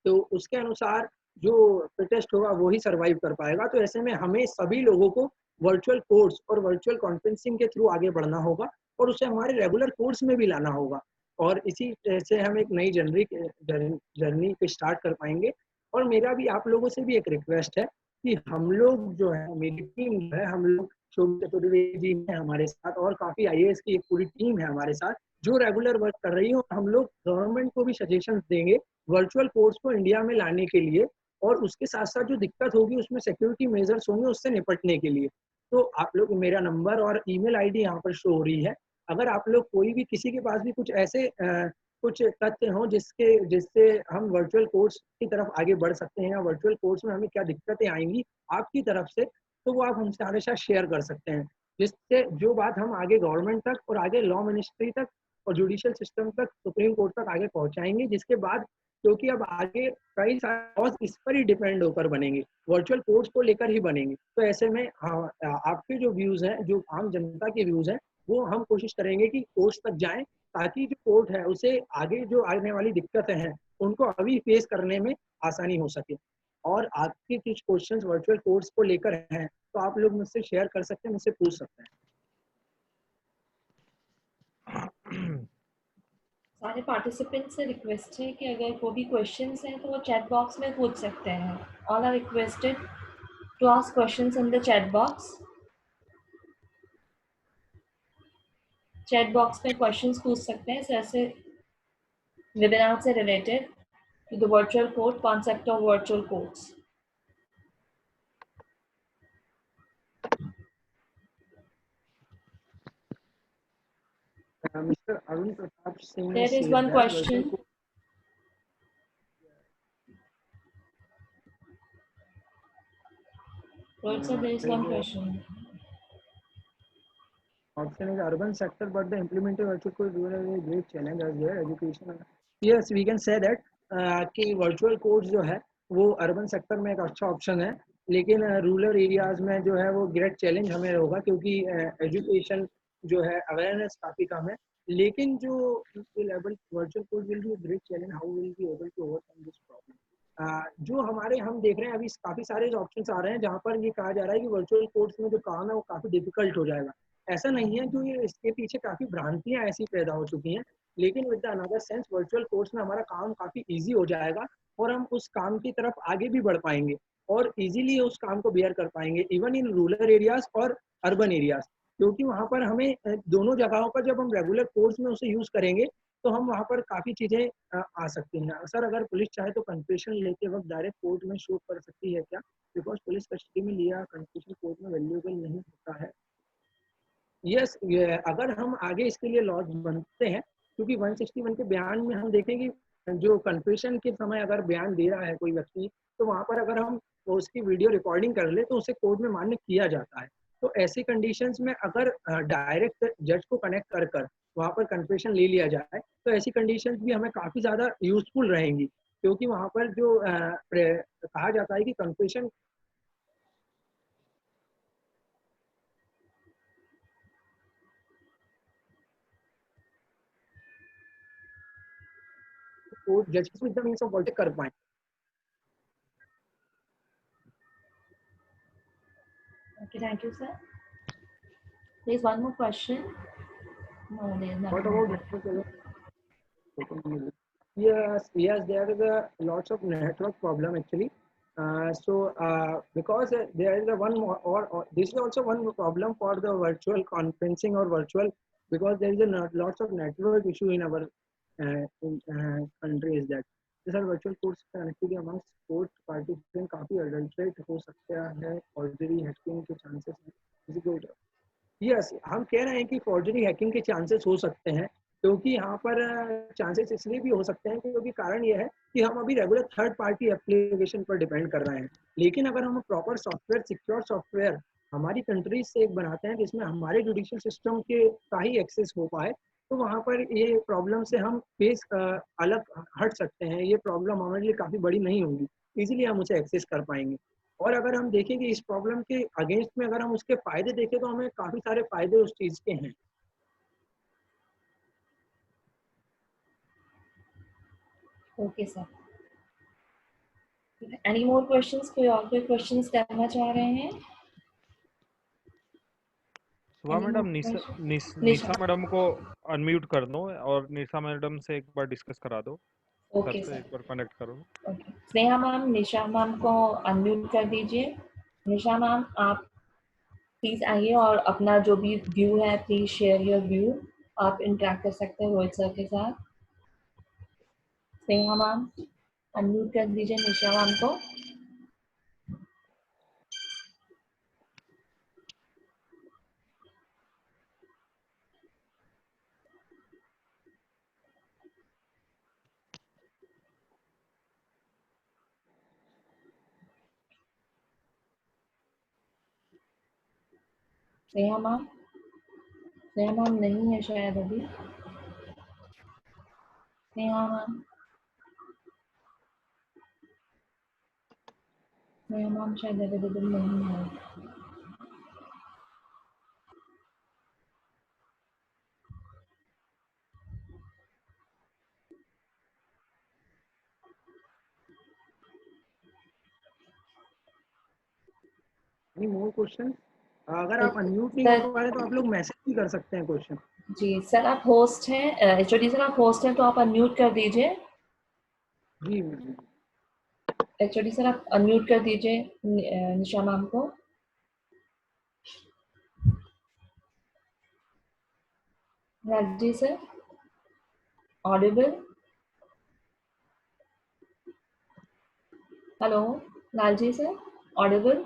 तो उसके अनुसार जो फिटेस्ट होगा वो ही सर्वाइव कर पाएगा। तो ऐसे में हमें सभी लोगों को वर्चुअल कोर्स और वर्चुअल कॉन्फ्रेंसिंग के थ्रू आगे बढ़ना होगा और उसे हमारे रेगुलर कोर्स में भी लाना होगा, और इसी से हम एक नई जर्नी पे स्टार्ट कर पाएंगे। और मेरा भी आप लोगों से भी एक रिक्वेस्ट है कि हम लोग जो है, मेरी टीम जो है, हम लोग शोभित चतुर्वेदी जी है हमारे साथ और काफ़ी आईएएस की एक पूरी टीम है हमारे साथ जो रेगुलर वर्क कर रही है। हम लोग गवर्नमेंट को भी सजेशंस देंगे वर्चुअल कोर्स को इंडिया में लाने के लिए, और उसके साथ साथ जो दिक्कत होगी उसमें सिक्योरिटी मेजर्स होंगे उससे निपटने के लिए। तो आप लोग, मेरा नंबर और ईमेल आईडी यहाँ पर शो हो रही है, अगर आप लोग कोई भी किसी के पास भी कुछ ऐसे कुछ तथ्य हों जिससे हम वर्चुअल कोर्स की तरफ आगे बढ़ सकते हैं या वर्चुअल कोर्स में हमें क्या दिक्कतें आएंगी आपकी तरफ से, तो वो आप हमसे हमेशा शेयर कर सकते हैं, जिससे जो बात हम आगे गवर्नमेंट तक और आगे लॉ मिनिस्ट्री तक और जुडिशियल सिस्टम तक, सुप्रीम कोर्ट तक आगे पहुंचाएंगे, जिसके बाद क्योंकि अब आगे कई सारे लॉज इस पर ही डिपेंड होकर बनेंगे, वर्चुअल कोर्ट्स को लेकर ही बनेंगे। तो ऐसे में हाँ, आपके जो व्यूज हैं, जो आम जनता के व्यूज हैं, वो हम कोशिश करेंगे कि कोर्ट्स तक जाएं, ताकि जो कोर्ट है उसे आगे जो आने वाली दिक्कतें हैं उनको अभी फेस करने में आसानी हो सके। और आपके कुछ क्वेश्चंस वर्चुअल कोर्ट्स को लेकर हैं तो आप लोग मुझसे शेयर कर सकते हैं, मुझसे पूछ सकते हैं। सारे पार्टिसिपेंट्स से रिक्वेस्ट है कि अगर कोई भी क्वेश्चंस हैं तो वो चैट बॉक्स में पूछ सकते हैं। All are requested to ask questions in the chat box. Chat box में क्वेश्चंस पूछ सकते हैं सर से वेबिनार से related to the virtual court, concept of virtual courts. Mr. Arun Pratap Singh There is said one that virtual question. Rohit sir, there is one question. Option is urban sector, but the implementing virtual course is a great challenge as their education. Yes, we can say that कि virtual course जो है वो urban sector में एक अच्छा option है, लेकिन rural areas में जो है वो ग्रेट चैलेंज हमें होगा, क्योंकि एजुकेशन जो है, अवेयरनेस काफ़ी कम है। लेकिन जो level virtual course will be great challenge, how will be able to overcome this problem. जो हमारे हम देख रहे हैं अभी काफ़ी सारे ऑप्शंस आ रहे हैं जहाँ पर ये कहा जा रहा है कि वर्चुअल कोर्स में जो काम है वो काफ़ी डिफिकल्ट हो जाएगा। ऐसा नहीं है, जो ये इसके पीछे काफ़ी भ्रांतियाँ ऐसी पैदा हो चुकी हैं, लेकिन with the another sense virtual course में हमारा काम काफ़ी ईजी हो जाएगा और हम उस काम की तरफ आगे भी बढ़ पाएंगे और इजीली उस काम को बेयर कर पाएंगे, इवन इन रूरल एरियाज और अर्बन एरियाज, क्योंकि वहाँ पर हमें दोनों जगहों पर जब हम रेगुलर कोर्स में उसे यूज़ करेंगे तो हम वहाँ पर काफ़ी चीज़ें आ सकती हैं। सर, अगर पुलिस चाहे तो कन्फेशन लेते वक्त डायरेक्ट कोर्ट में शो कर सकती है क्या? बिकॉज पुलिस कस्टडी में लिया कन्फेशन कोर्ट में वैल्यूएबल नहीं होता है। यस, अगर हम आगे इसके लिए लॉज बनते हैं, क्योंकि 161 के बयान में हम देखें कि जो कन्फेशन के समय अगर बयान दे रहा है कोई व्यक्ति, तो वहाँ पर अगर हम उसकी वीडियो रिकॉर्डिंग कर ले तो उसे कोर्ट में मान्य किया जाता है। तो ऐसी कंडीशंस में अगर डायरेक्ट जज को कनेक्ट कर कर वहाँ पर कन्फेशन ले लिया जाए तो ऐसी कंडीशंस भी हमें काफ़ी ज़्यादा यूजफुल रहेंगी, क्योंकि वहाँ पर जो कहा जाता है कि कन्फेशन कोर्ट जज with the means of work कर पाए। Okay, thank you, sir. There is one more question. No, there is What nothing. about yes, there is a lots of network problem actually. Because there is a one more, or this is also one problem for the virtual conferencing or virtual because there is a lots of network issue in our country is that sir virtual course connectivity among sport participant काफ़ी अडल्ट्रेट हो सकता है, forgery hacking के chances हैं। Yes, हम कह रहे हैं कि फॉर्जरी हैकिंग के चांसेस हो सकते हैं, क्योंकि यहाँ पर चांसेस इसलिए भी हो सकते हैं क्योंकि कारण ये है कि हम अभी रेगुलर थर्ड पार्टी एप्लीकेशन पर डिपेंड कर रहे हैं। लेकिन अगर हम प्रॉपर सॉफ्टवेयर, सिक्योर सॉफ्टवेयर हमारी कंट्री से एक बनाते हैं जिसमें हमारे जुडिशियल सिस्टम के का ही एक्सेस हो पाए, तो वहाँ पर ये प्रॉब्लम से हम फेस अलग हट सकते हैं। ये प्रॉब्लम हमारे लिए काफ़ी बड़ी नहीं होगी, इजीली हम उसे एक्सेस कर पाएंगे। और अगर हम देखें कि इस प्रॉब्लम के अगेंस्ट में अगर हम उसके फायदे देखें तो हमें काफ़ी सारे फायदे उस चीज़ के हैं। Okay sir, any more questions? कोई और कोई क्वेश्चंस करना चाह रहे हैं? सुबह मैडम, निशा मैडम को अनम्यूट कर दो और निशा मैडम से एक बार डिस्कस करा दो। ओके सर से एक बार कनेक्ट करो। ओके, स्नेहा मैम, निशा मैम को अनम्यूट कर दीजिए। निशा मैम, आप प्लीज आइए और अपना जो भी व्यू है प्लीज शेयर योर व्यू। आप इंटरेक्ट कर सकते हैं रोहित सर के साथ। स्नेहा मैम, अनम्यूट कर दीजिए निशा मैम को। स्नेहा मैम, स्नेहा मैम नहीं है शायद अभी। स्नेहा मैम, स्नेहा मैम शायद अवेलेबल नहीं है। Any more question? अगर आप अनम्यूट नहीं कर पा रहे तो आप लोग मैसेज भी कर सकते हैं क्वेश्चन। जी सर, आप होस्ट हैं, एचओडी सर आप होस्ट हैं तो आप अनम्यूट कर दीजिए। जी एचओडी सर आप अनम्यूट कर दीजिए निशा मैम को। राजी sir, Audible? Hello Lalji sir, Audible?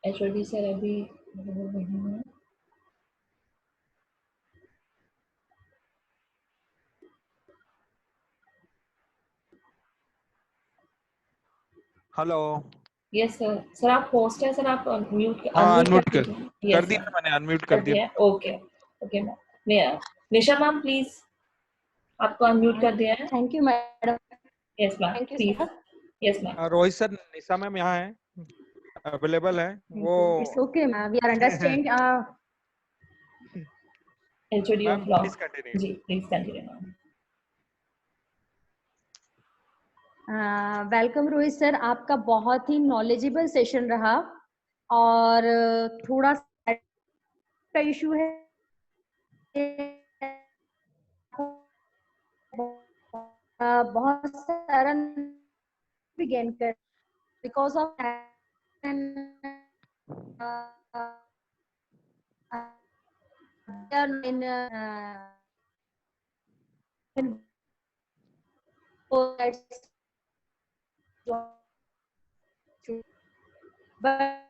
HOD sir अभी नहीं है। हेलो। यस सर, सर आप होस्ट है सर, आप म्यूट अनम्यूट कर यस दिया सर, मैंने, अनम्यूट कर दिया। Okay okay ma'am. Nisha ma'am please, आपको अनम्यूट कर दिया है। Thank you madam. Yes ma'am please. Yes ma'am. Rohit sir, Nisha ma'am यहाँ है, अवेलेबल है वो। It's okay ma'am, we are understand. HOD of ma'am law, please continue. जी please continue ma'am. Welcome Rohit sir, आपका बहुत ही नॉलेजेबल सेशन रहा। और थोड़ा सा का इशू है, बहुत सारा गेन कर बिकॉज ऑफ इन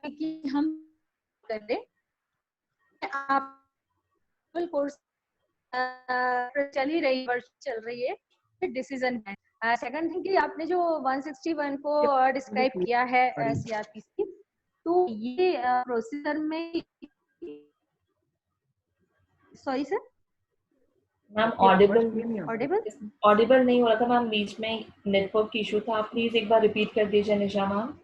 कि हम करें आप कोर्स चल ही रही, वर्ष चल रही है, डिसीजन है। सेकंड थिंग कि आपने जो 161 को डिस्क्राइब किया है सीआरपीसी, तो ये प्रोसीजर में, sorry sir ma'am Audible Audible नहीं हो रहा था मैम, बीच में नेटवर्क इशू था। आप प्लीज एक बार रिपीट कर दीजिए निशा मैम।